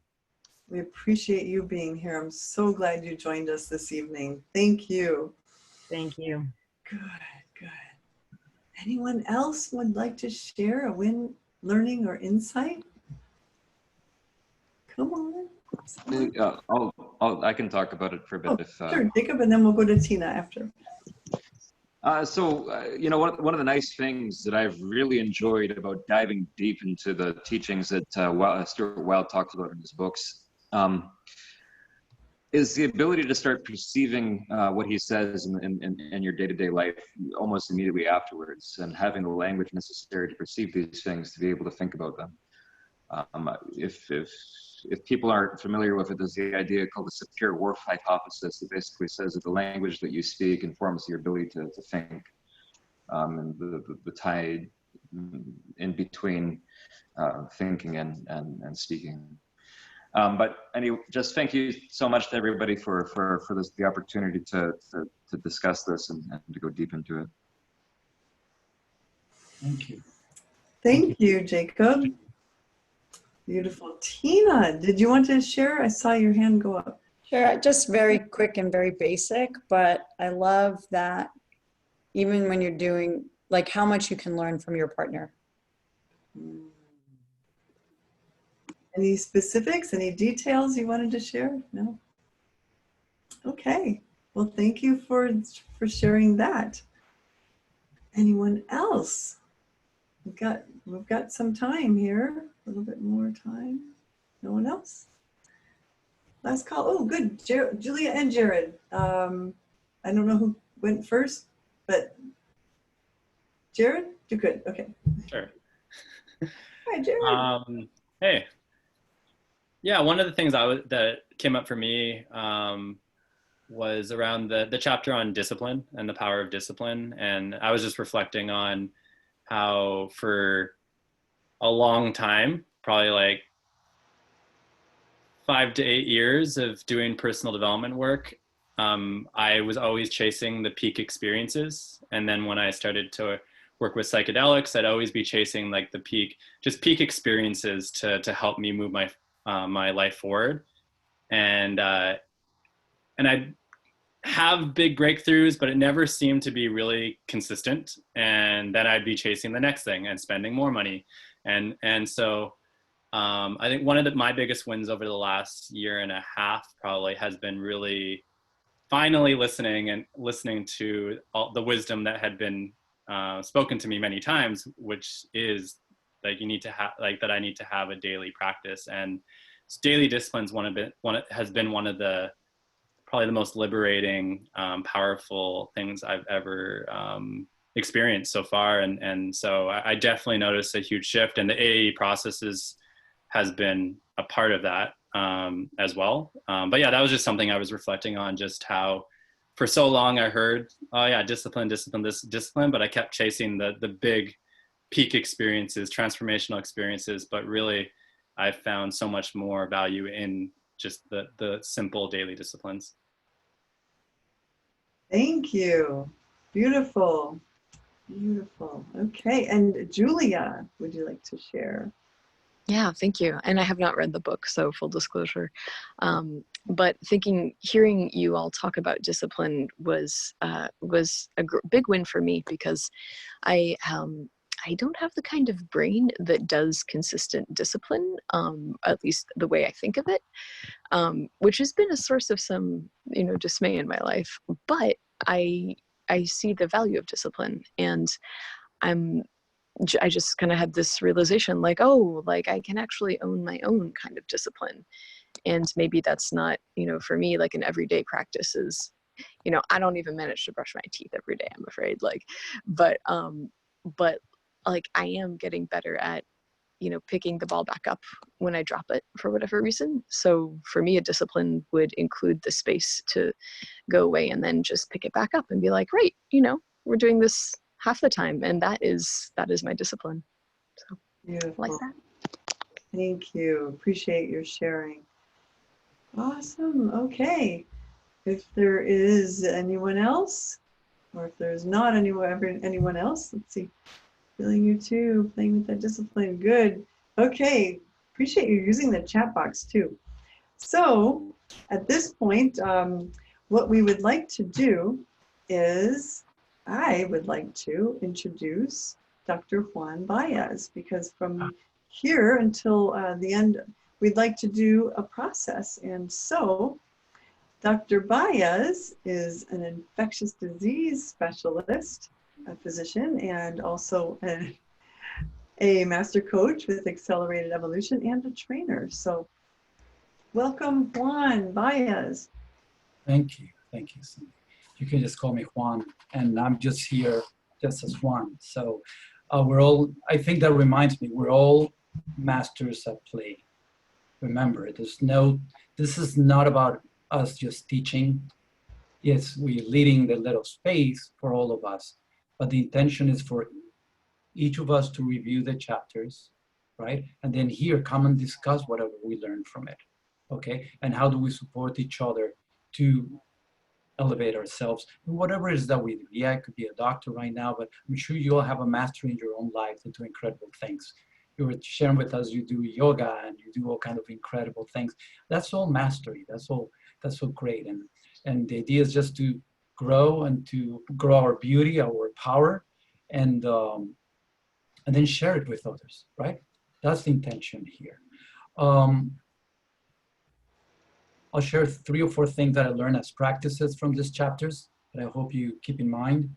We appreciate you being here. I'm so glad you joined us this evening. Thank you. Thank you. Good, good. Anyone else would like to share a win, learning, or insight? Come on. I can talk about it for a bit. Sure, Jacob, and then we'll go to Tina after. You know, one of the nice things that I've really enjoyed about diving deep into the teachings that Stuart Wilde talks about in his books is the ability to start perceiving what he says in your day-to-day life almost immediately afterwards, and having the language necessary to perceive these things, to be able to think about them. If people aren't familiar with it, there's the idea called the superior Whorf hypothesis that basically says that the language that you speak informs your ability to think, and the tie in between thinking and speaking. But anyway, just thank you so much to everybody for the opportunity to discuss this and to go deep into it. Thank you. Thank you, Jacob. Beautiful. Tina, did you want to share? I saw your hand go up. Sure, just very quick and very basic, but I love that even when you're doing, like, how much you can learn from your partner. Any specifics, any details you wanted to share? No? Okay. Well, thank you for sharing that. Anyone else? We've got some time here, a little bit more time. No one else? Last call. Oh, good. Julia and Jared. I don't know who went first, but Jared, you could. Okay. Sure. Hi, Jared. Hey. Yeah, one of the things that came up for me was around the chapter on discipline and the power of discipline, and I was just reflecting on how for a long time, probably like 5 to 8 years of doing personal development work, I was always chasing the peak experiences. And then when I started to work with psychedelics, I'd always be chasing like the peak experiences to help me move my my life forward. And I'd have big breakthroughs, but it never seemed to be really consistent. And then I'd be chasing the next thing and spending more money. And so I think one of my biggest wins over the last year and a half probably has been really finally listening to all the wisdom that had been spoken to me many times, which is like you need to have like that I need to have a daily practice. And daily disciplines has been one of the probably the most liberating, powerful things I've ever experienced so far. And so I definitely noticed a huge shift, and the AAE processes has been a part of that as well. But yeah, that was just something I was reflecting on, just how for so long I heard, oh yeah, discipline, but I kept chasing the big peak experiences, transformational experiences, but really I found so much more value in just the simple daily disciplines. Thank you. Beautiful. Beautiful. Okay. And Julia, would you like to share? Yeah, thank you. And I have not read the book, so full disclosure. But hearing you all talk about discipline was a big win for me, because I don't have the kind of brain that does consistent discipline, at least the way I think of it, which has been a source of some, dismay in my life. But I see the value of discipline, and I just kind of had this realization, like, oh, like I can actually own my own kind of discipline. And maybe that's not, for me, like an everyday practice is, I don't even manage to brush my teeth every day, I'm afraid. But like I am getting better at, picking the ball back up when I drop it for whatever reason. So for me, a discipline would include the space to go away and then just pick it back up and be like, right, we're doing this half the time, and that is my discipline. So Beautiful. like that. Thank you. Appreciate your sharing. Awesome. Okay. If there is anyone else, or if there's not anyone else, let's see. Feeling you too, playing with that discipline. Good. Okay. Appreciate you using the chat box too. So at this point, what we would like to do is I would like to introduce Dr. Juan Baez, because from here until the end, we'd like to do a process. And so Dr. Baez is an infectious disease specialist, a physician, and also a master coach with Accelerated Evolution and a trainer. So welcome, Juan Baez. Thank you. Thank you, Cindy. You can just call me Juan, and I'm just here just as Juan. So I think that reminds me, we're all masters at play. Remember, this is not about us just teaching. Yes, we're leading the little space for all of us, but the intention is for each of us to review the chapters, right? And then here, come and discuss whatever we learned from it, okay? And how do we support each other to elevate ourselves, whatever it is that we do. Yeah, I could be a doctor right now, but I'm sure you all have a mastery in your own life to do incredible things. You were sharing with us, you do yoga and you do all kind of incredible things. That's all mastery. That's all great. And the idea is just to grow and to grow our beauty, our power, and then share it with others, right? That's the intention here. I'll share 3 or 4 things that I learned as practices from these chapters that I hope you keep in mind.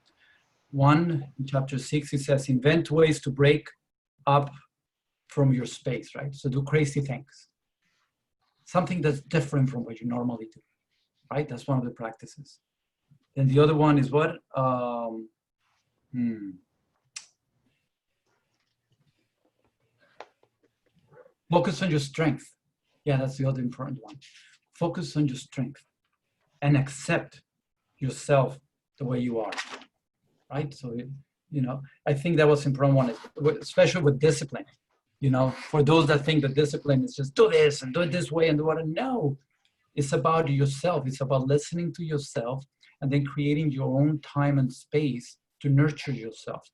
1, in chapter 6, it says, invent ways to break up from your space, right? So do crazy things. Something that's different from what you normally do, right? That's one of the practices. And the other one is what? Focus on your strength. Yeah, that's the other important one. Focus on your strength and accept yourself the way you are, right? So, I think that was important one, especially with discipline. For those that think that discipline is just do this and do it this way and do what, no, it's about yourself. It's about listening to yourself and then creating your own time and space to nurture yourself,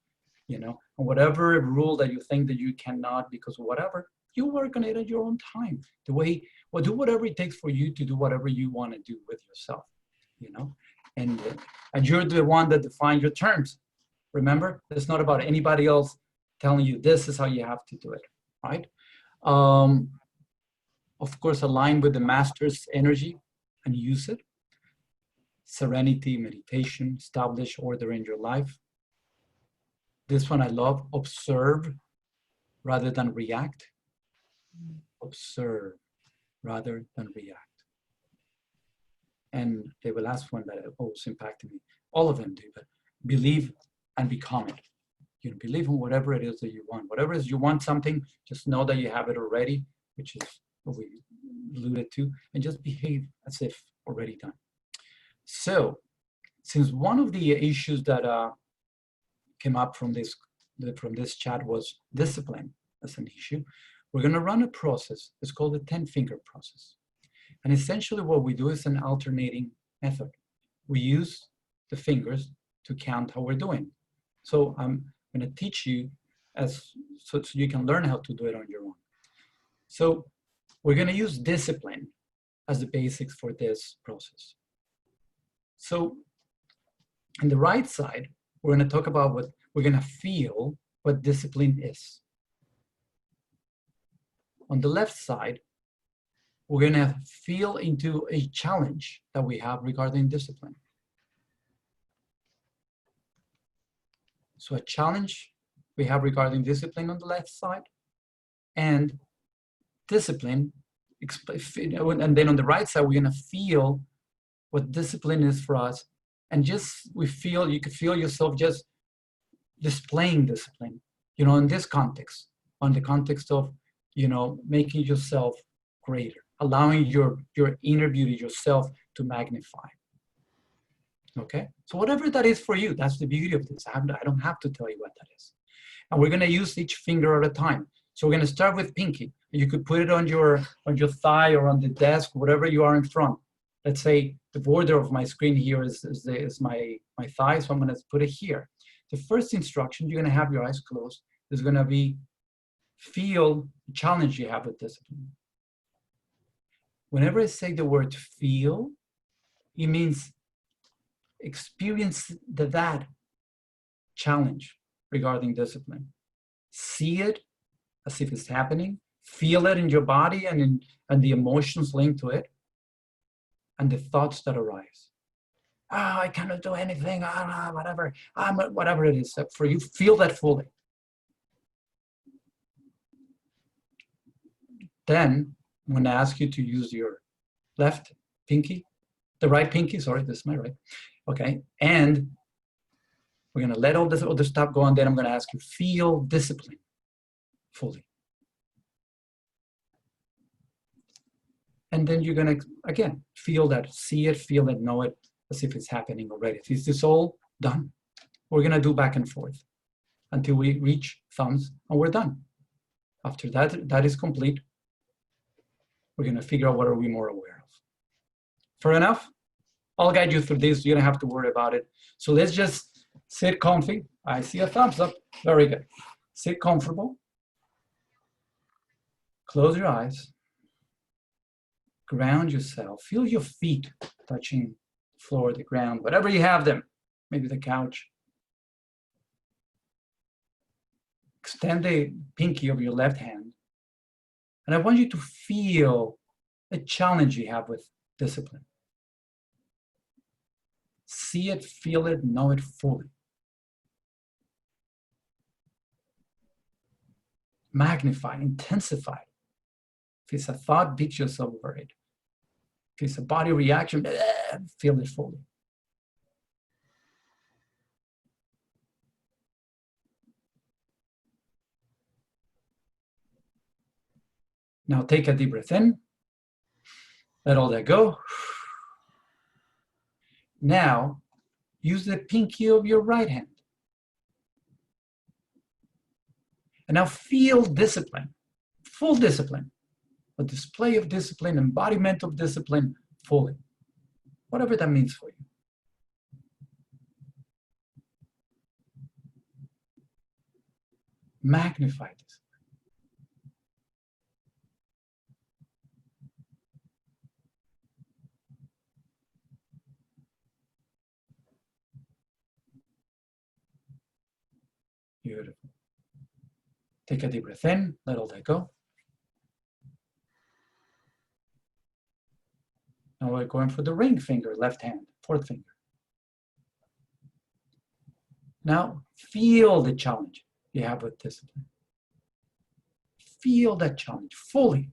and whatever rule that you think that you cannot because of whatever, you work on it at your own time. Do whatever it takes for you to do whatever you want to do with yourself, and you're the one that defines your terms. Remember, it's not about anybody else telling you this is how you have to do it, right? Of course, align with the master's energy and use it. Serenity, meditation, establish order in your life. This one I love, observe rather than react. Observe rather than react. And the last one that always impacted me, all of them do, but believe and become it. You know, believe in whatever it is that you want. Whatever it is you want something, just know that you have it already, which is what we alluded to, and just behave as if already done. So, since one of the issues that came up from this chat was discipline as an issue, we're going to run a process. It's called the 10-finger process. And essentially what we do is an alternating method. We use the fingers to count how we're doing. So I'm going to teach you so you can learn how to do it on your own. So we're going to use discipline as the basics for this process. So on the right side, we're going to talk about what we're going to feel what discipline is. On the left side, we're going to feel into a challenge that we have regarding discipline. So a challenge we have regarding discipline on the left side, and discipline, and then on the right side, we're going to feel what discipline is for us. And just, you could feel yourself just displaying discipline, you know, in this context, on the context of, you know, making yourself greater, allowing your inner beauty, yourself, to magnify. Okay, so whatever that is for you, that's the beauty of this. I don't have to tell you what that is. And we're going to use each finger at a time. So we're going to start with pinky. You could put it on your thigh or on the desk, whatever you are in front. Let's say the border of my screen here is my thigh, so I'm going to put it here. The first instruction, you're going to have your eyes closed. Is going to be feel the challenge you have with discipline. Whenever I say the word feel, it means experience that challenge regarding discipline. See it as if it's happening. Feel it in your body and the emotions linked to it, and the thoughts that arise. Oh, I cannot do anything. Whatever. Whatever it is for you, feel that fully. Then I'm going to ask you to use your left pinky, the right pinky, sorry, this is my right. Okay, and we're going to let all this other stuff go on. Then I'm going to ask you, feel discipline fully. And then you're going to, again, feel that, see it, feel it, know it, as if it's happening already. Is this all done? We're going to do back and forth until we reach thumbs, and we're done. After that is complete, we're going to figure out what are we more aware of. Fair enough? I'll guide you through this. You don't have to worry about it. So let's just sit comfy. I see a thumbs up. Very good. Sit comfortable. Close your eyes. Ground yourself. Feel your feet touching the floor, the ground, whatever you have them. Maybe the couch. Extend the pinky of your left hand. And I want you to feel the challenge you have with discipline. See it, feel it, know it fully. Magnify, intensify. If it's a thought, beat yourself over it. If it's a body reaction, feel it fully. Now take a deep breath in. Let all that go. Now, use the pinky of your right hand. And now feel discipline, full discipline, a display of discipline, embodiment of discipline fully, whatever that means for you. Magnify this. Beautiful. Take a deep breath in, let all that go. Now we're going for the ring finger, left hand, fourth finger. Now, feel the challenge you have with discipline. Feel that challenge fully.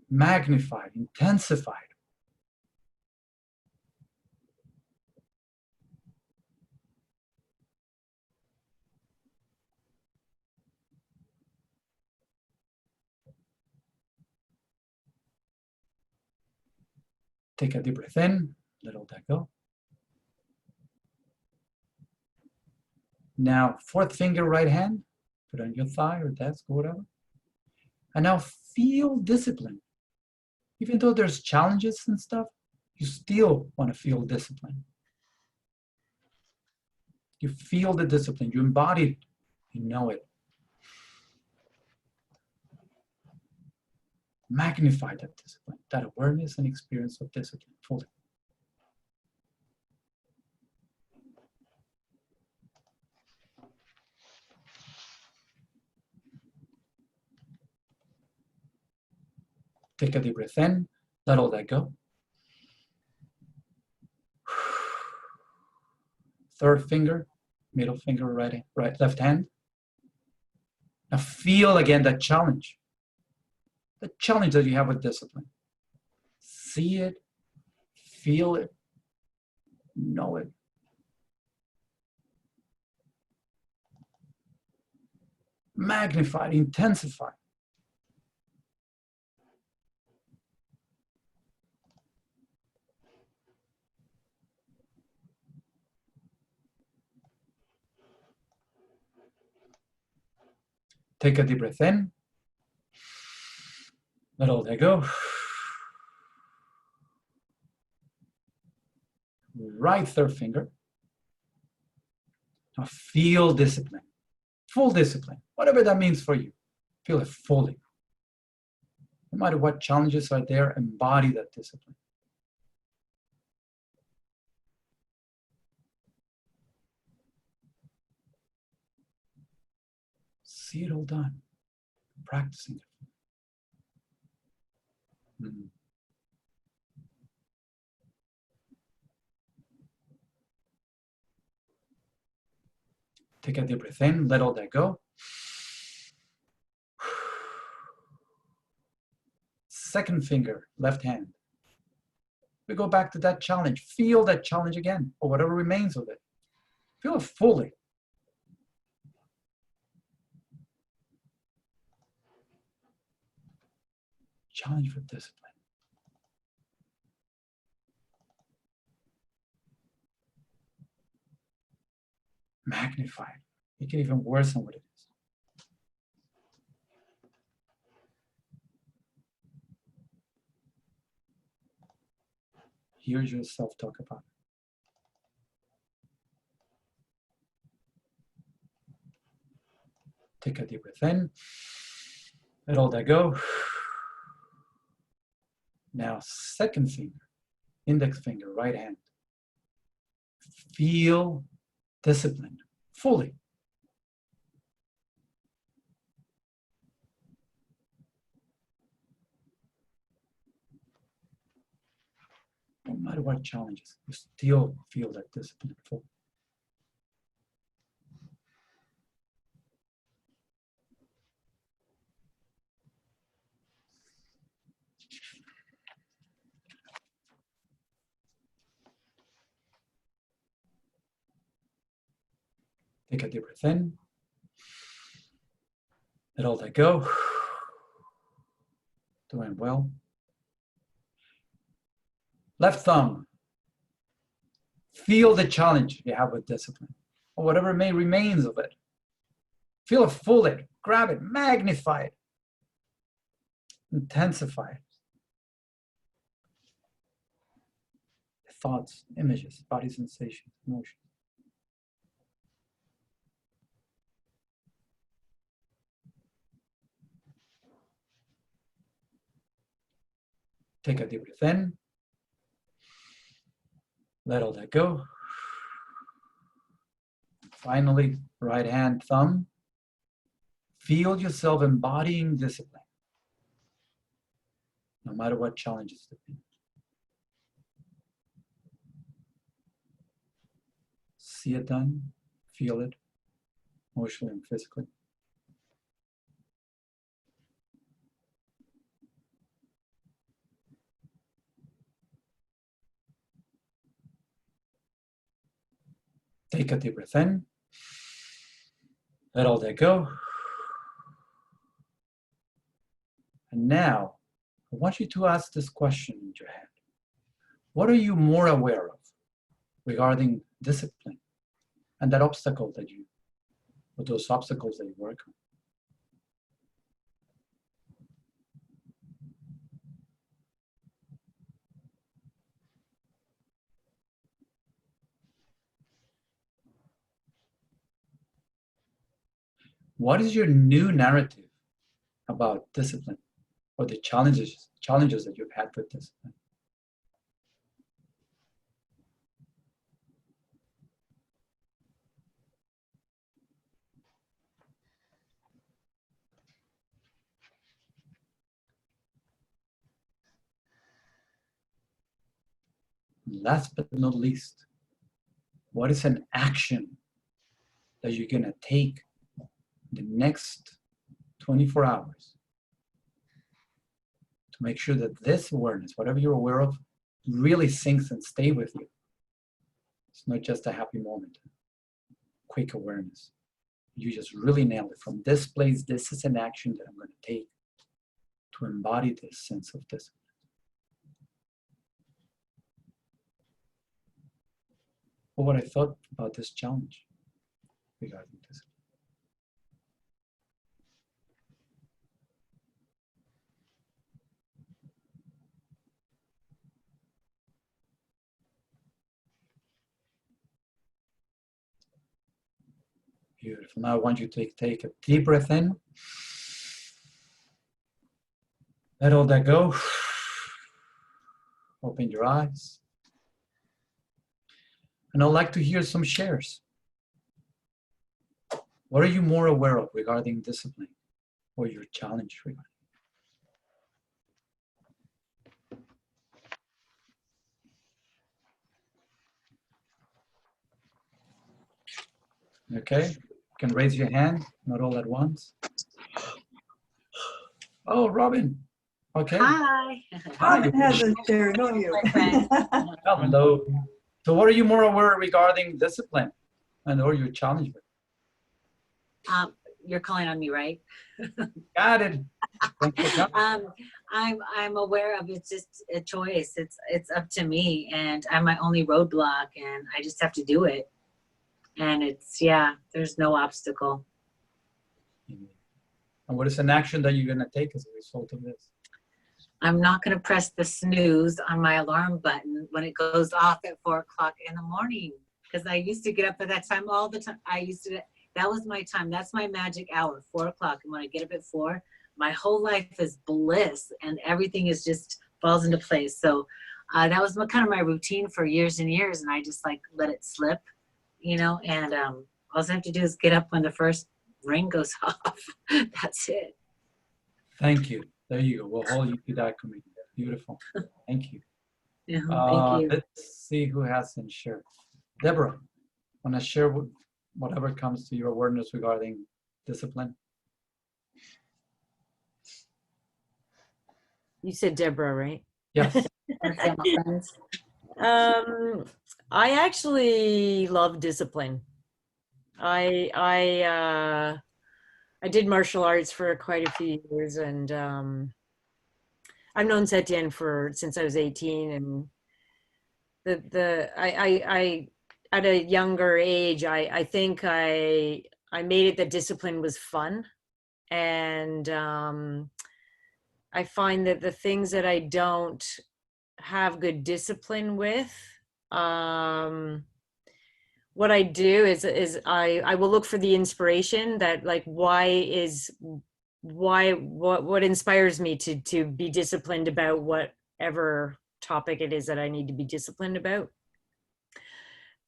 Magnified, intensified. Take a deep breath in, let all that go. Now, fourth finger, right hand, put on your thigh or desk or whatever. And now feel discipline. Even though there's challenges and stuff, you still want to feel discipline. You feel the discipline, you embody it, you know it. Magnify that discipline, that awareness and experience of discipline fully. Take a deep breath in, let all that go. Third finger, middle finger, left hand. Now feel again that challenge. The challenge that you have with discipline. See it, feel it, know it. Magnify, intensify. Take a deep breath in. Let all that go. Right third finger. Now feel discipline, full discipline, whatever that means for you. Feel it fully. No matter what challenges are there, embody that discipline. See it all done, practicing it. Take a deep breath in, let all that go. Second finger, left hand. We go back to that challenge. Feel that challenge again, or whatever remains of it. Feel it fully. Challenge for discipline. Magnify it. Make it even worse than what it is. Hear yourself talk about it. Take a deep breath in. Let all that go. Now, second finger, index finger, right hand. Feel disciplined, fully. No matter what challenges, you still feel that discipline fully. Take a deep breath in. Let all that go. Doing well. Left thumb. Feel the challenge you have with discipline, or whatever may remains of it. Feel it fully. Grab it. Magnify it. Intensify it. Thoughts, images, body sensations, emotions. Take a deep breath in. Let all that go. Finally, right hand, thumb. Feel yourself embodying discipline, no matter what challenges there be. see it done, feel it, emotionally and physically. Take a deep breath in. Let all that go. And now, I want you to ask this question in your head. What are you more aware of regarding discipline and that obstacle that you, or those obstacles that you work on? What is your new narrative about discipline or the challenges that you've had with discipline? Last but not least, what is an action that you're gonna take the next 24 hours to make sure that this awareness, whatever you're aware of, really sinks and stay with you? It's not just a happy moment, quick awareness. You just really nail it. From this place, this is an action that I'm going to take to embody this sense of discipline. Or what I thought about this challenge regarding discipline. Beautiful. Now I want you to take a deep breath in. Let all that go. Open your eyes. And I'd like to hear some shares. What are you more aware of regarding discipline or your challenge regarding? Okay, you can raise your hand, not all at once. Oh, Robin. Okay. Hi. Robin has a share, don't you? Hello. So what are you more aware regarding discipline and or your challenge with? You're calling on me, right? Got it. I'm aware of it's just a choice. It's up to me, and I'm my only roadblock, and I just have to do it. And it's, yeah, there's no obstacle. And what is an action that you're gonna take as a result of this? I'm not gonna press the snooze on my alarm button when it goes off at 4 o'clock in the morning. Because I used to get up at that time all the time. That was my time. That's my magic hour, 4 o'clock. And when I get up at 4, my whole life is bliss and everything is just falls into place. So that was kind of my routine for years and years. And I just like let it slip, you know, and all I have to do is get up when the first ring goes off. That's it. Thank you. There you go. We'll hold you to that commitment. Beautiful. Thank you. Yeah, thank you. Let's see who hasn't shared. Deborah, want to share whatever comes to your awareness regarding discipline? You said Deborah, right? Yes. I actually love discipline. I did martial arts for quite a few years, and I've known Setien since I was 18, and I at a younger age, I think I made it that discipline was fun, and I find that the things that I don't have good discipline with, what I do is I will look for the inspiration that, like, what inspires me to be disciplined about whatever topic it is that I need to be disciplined about.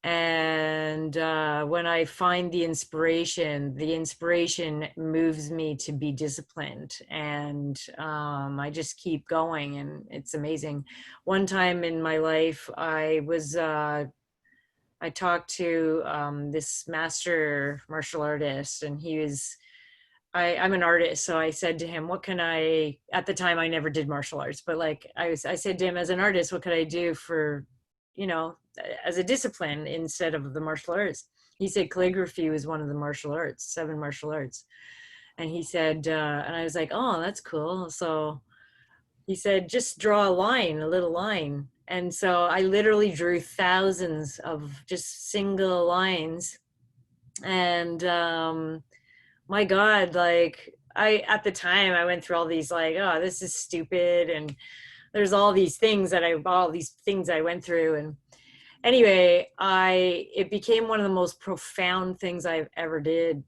And when I find the inspiration moves me to be disciplined, and I just keep going, and it's amazing. One time in my life, I was I talked to this master martial artist, and he was, I'm an artist. So I said to him, what can I, at the time I never did martial arts, but like I said to him, as an artist, what could I do for, you know, as a discipline instead of the martial arts? He said calligraphy was one of the martial arts, 7 martial arts. And he said, and I was like, oh, that's cool. So he said, just draw a line, a little line. And so I literally drew thousands of just single lines. And my God, like at the time I went through all these like, oh, this is stupid. And there's all these things I went through. And anyway, it became one of the most profound things I've ever did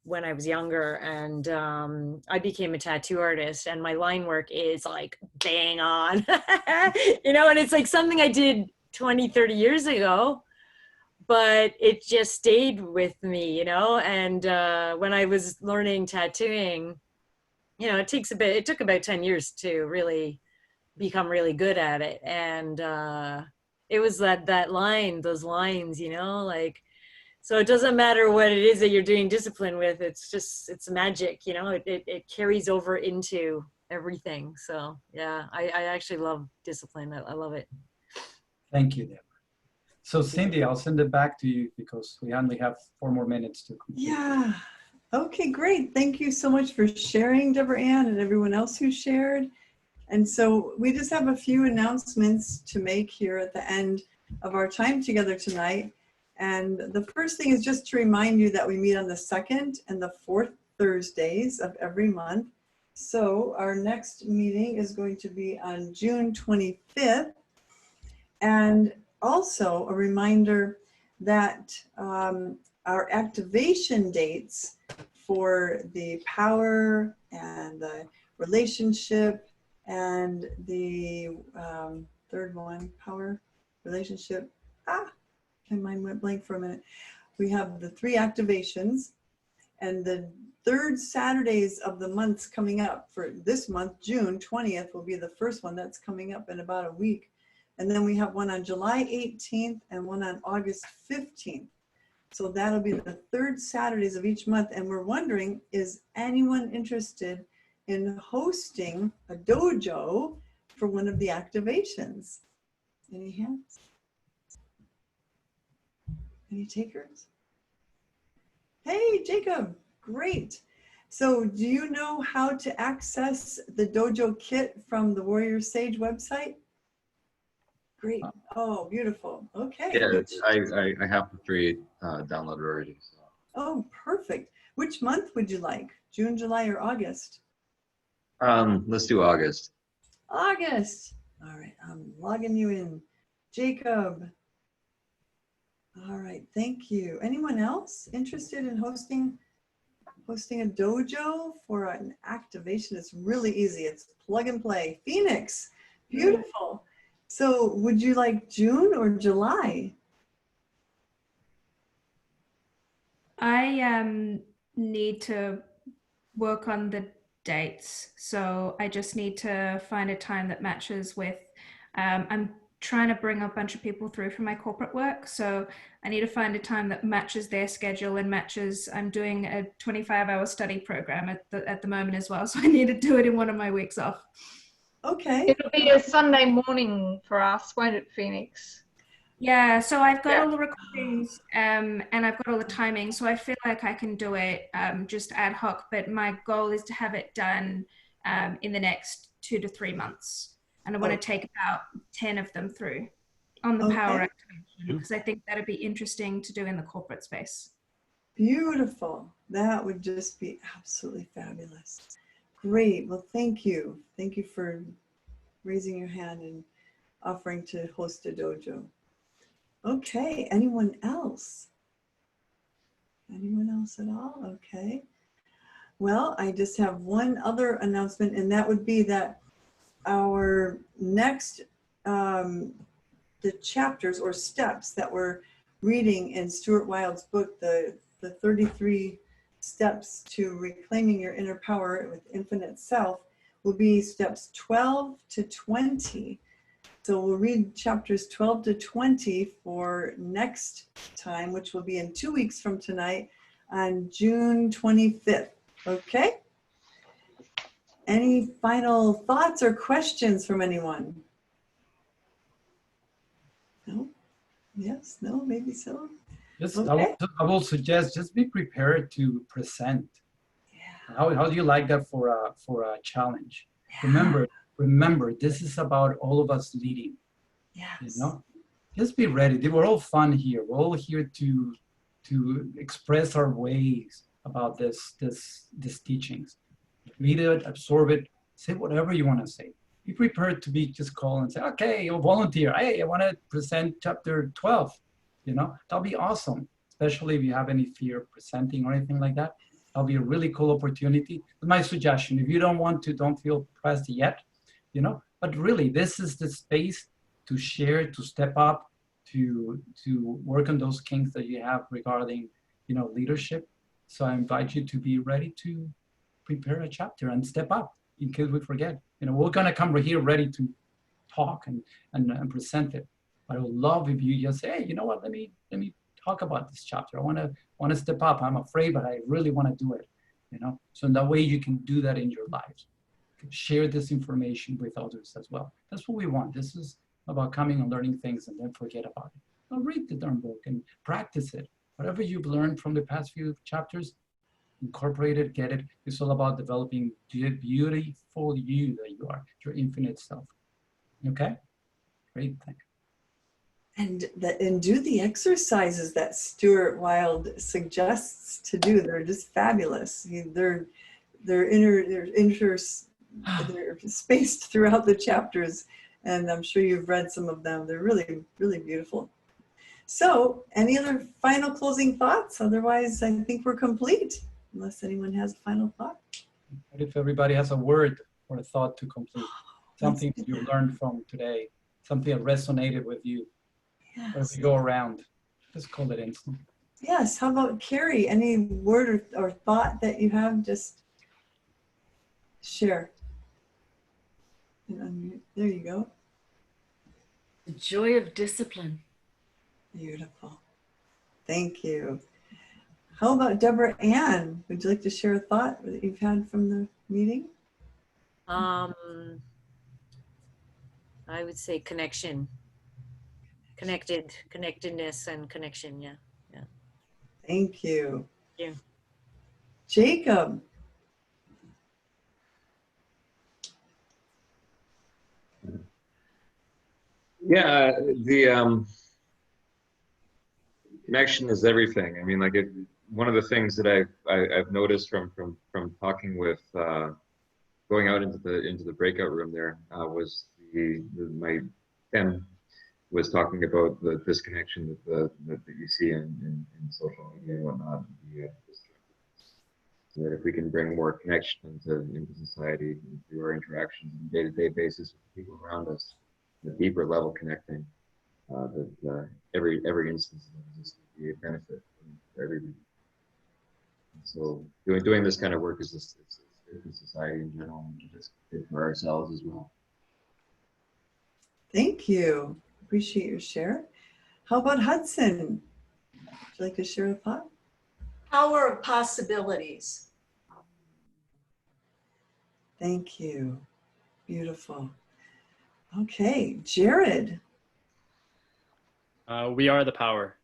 when I was younger. And I became a tattoo artist, and my line work is like bang on, you know, and it's like something I did 20, 30 years ago, but it just stayed with me, you know. And when I was learning tattooing, you know, it took about 10 years to really become really good at it. And it was those lines, you know, like, so it doesn't matter what it is that you're doing discipline with, it's magic, you know, it carries over into everything. So yeah, I actually love discipline. I love it. Thank you, Deborah. So Cindy, I'll send it back to you because we only have 4 more minutes to complete. Yeah. Okay, great. Thank you so much for sharing, Deborah Ann, and everyone else who shared. And so we just have a few announcements to make here at the end of our time together tonight. And the first thing is just to remind you that we meet on the 2nd and the 4th Thursdays of every month. So our next meeting is going to be on June 25th. And also a reminder that our activation dates for the power and the relationship and the third one, power, relationship, my mind went blank for a minute. We have the 3 activations, and the 3rd Saturdays of the months coming up for this month, June 20th, will be the first one that's coming up in about a week. And then we have one on July 18th and one on August 15th. So that'll be the 3rd Saturdays of each month. And we're wondering, is anyone interested in hosting a dojo for one of the activations? Any hands? Any takers? Hey, Jacob, great. So do you know how to access the dojo kit from the WarriorSage website? Great. Oh, beautiful. Okay. Yeah, I have the free download already. So. Oh, perfect. Which month would you like? June, July, or August? Let's do August. August. All right, I'm logging you in. Jacob. All right, thank you. Anyone else interested in hosting a dojo for an activation? It's really easy. It's plug and play. Phoenix, beautiful. So would you like June or July? I need to work on the dates. So I just need to find a time that matches with, I'm trying to bring a bunch of people through for my corporate work. So I need to find a time that matches their schedule and matches, I'm doing a 25-hour study program at the moment as well. So I need to do it in one of my weeks off. Okay. It'll be a Sunday morning for us, won't it, Phoenix? Yeah, so I've got all the recordings and I've got all the timing. So I feel like I can do it just ad hoc, but my goal is to have it done in the next 2 to 3 months. And I want to take about 10 of them through on the power activation, because I think that'd be interesting to do in the corporate space. Beautiful. That would just be absolutely fabulous. Great. Well, thank you. Thank you for raising your hand and offering to host a dojo. Okay. Anyone else? Anyone else at all? Okay. Well, I just have one other announcement, and that would be that our next, the chapters or steps that we're reading in Stuart Wilde's book, the 33 steps to reclaiming your inner power with infinite self, will be steps 12 to 20. So we'll read chapters 12 to 20 for next time, which will be in 2 weeks from tonight on June 25th. Okay? Any final thoughts or questions from anyone? No? Yes? No? Maybe so? Just, Okay. I will suggest just be prepared to present. Yeah. How do you like that for a challenge? Yeah. Remember, this is about all of us leading. Yes. You know, just be ready. We're all fun here. We're all here to express our ways about these teachings. Read it, absorb it, say whatever you want to say. Be prepared to be just call and say, okay, you'll volunteer. Hey, I want to present chapter 12. You know, that'll be awesome, especially if you have any fear of presenting or anything like that. That'll be a really cool opportunity. My suggestion, if you don't want to, don't feel pressed yet, you know, but really this is the space to share, to step up, to work on those kinks that you have regarding, you know, leadership. So I invite you to be ready to prepare a chapter and step up in case we forget. You know, we're gonna come here ready to talk and present it. But I would love if you just say, hey, you know what, let me talk about this chapter. I wanna step up. I'm afraid, but I really wanna do it. You know, so in that way you can do that in your lives. Share this information with others as well. That's what we want. This is about coming and learning things and then forget about it. Well, read the darn book and practice it. Whatever you've learned from the past few chapters, incorporate it, get it. It's all about developing the beautiful you that you are, your infinite self. Okay? Great, thank you. And do the exercises that Stuart Wilde suggests to do. They're just fabulous. They're spaced throughout the chapters, and I'm sure you've read some of them. They're really, really beautiful. So, any other final closing thoughts? Otherwise, I think we're complete, unless anyone has a final thought. What if everybody has a word or a thought to complete? Something you learned from today, something that resonated with you. Yes. As we go around, just call it instant. Yes, how about Carrie? Any word or thought that you have, just share. There you go. The joy of discipline. Beautiful. Thank you. How about Deborah Ann? Would you like to share a thought that you've had from the meeting? I would say connection. Connectedness and connection, yeah. Thank you. Thank you. Jacob. Yeah, the connection is everything. I mean, like one of the things that I've noticed from talking with going out into the breakout room there was my Ken was talking about the disconnection that you see in social media and whatnot. That if we can bring more connection into society through our interactions on a day-to-day basis with people around us, the deeper level connecting, that every instance of this would be a benefit for everybody. And so doing this kind of work is just it's good for society in general, and just good for ourselves as well. Thank you. Appreciate your share. How about Hudson? Would you like to share a thought? Power of possibilities. Thank you. Beautiful. Okay, Jared. We are the power.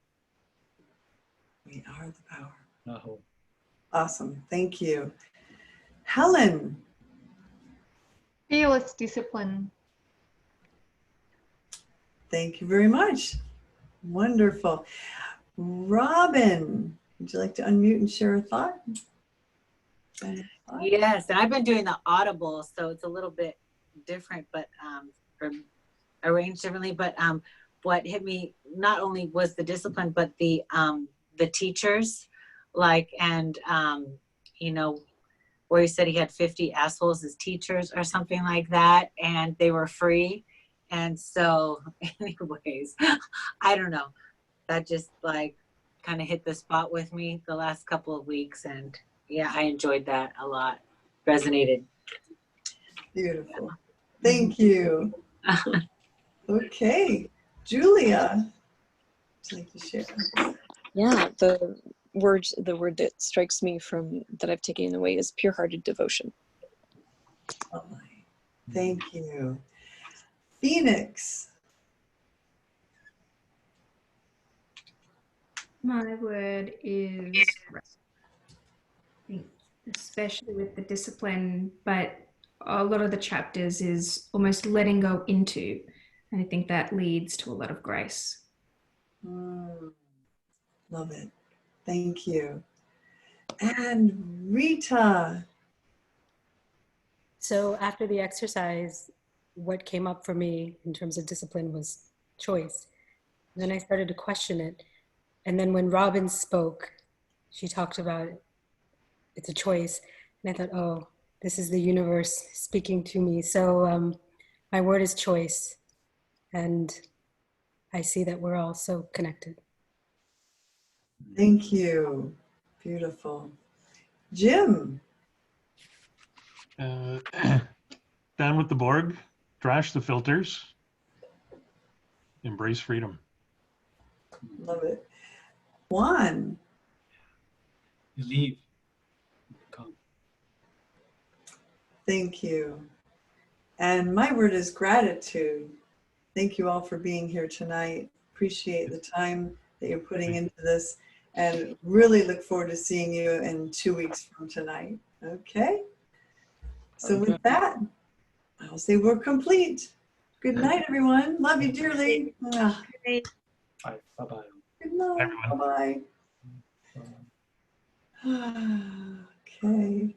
We are the power. Oh. Awesome. Thank you. Helen. Fearless discipline. Thank you very much. Wonderful. Robin, would you like to unmute and share a thought? Yes, and I've been doing the Audible, so it's a little bit different, but arranged differently. But what hit me not only was the discipline, but the teachers, like, and you know, where he said he had 50 assholes as teachers or something like that, and they were free. And so, anyways, I don't know. That just like kind of hit the spot with me the last couple of weeks, and yeah, I enjoyed that a lot. Resonated. Beautiful. Thank you. Okay, Julia, would you like to share? Yeah, the word that strikes me from that I've taken away is pure-hearted devotion. Oh my, thank you. Phoenix. My word is rest. I think especially with the discipline, but a lot of the chapters is almost letting go into, and I think that leads to a lot of grace. Love it. Thank you. And Rita. So after the exercise, what came up for me in terms of discipline was choice. And then I started to question it. And then when Robin spoke, she talked about it. It's a choice. And I thought, oh, this is the universe speaking to me. So my word is choice. And I see that we're all so connected. Thank you. Beautiful. Jim. Down with the Borg, trash the filters, embrace freedom. Love it. Juan. Believe. Come. Thank you. And my word is gratitude. Thank you all for being here tonight. Appreciate the time that you're putting into this and really look forward to seeing you in 2 weeks from tonight. Okay? So with that, I'll say we're complete. Good night, everyone. Love you dearly. Bye. Bye-bye. Good night. Bye-bye. Okay.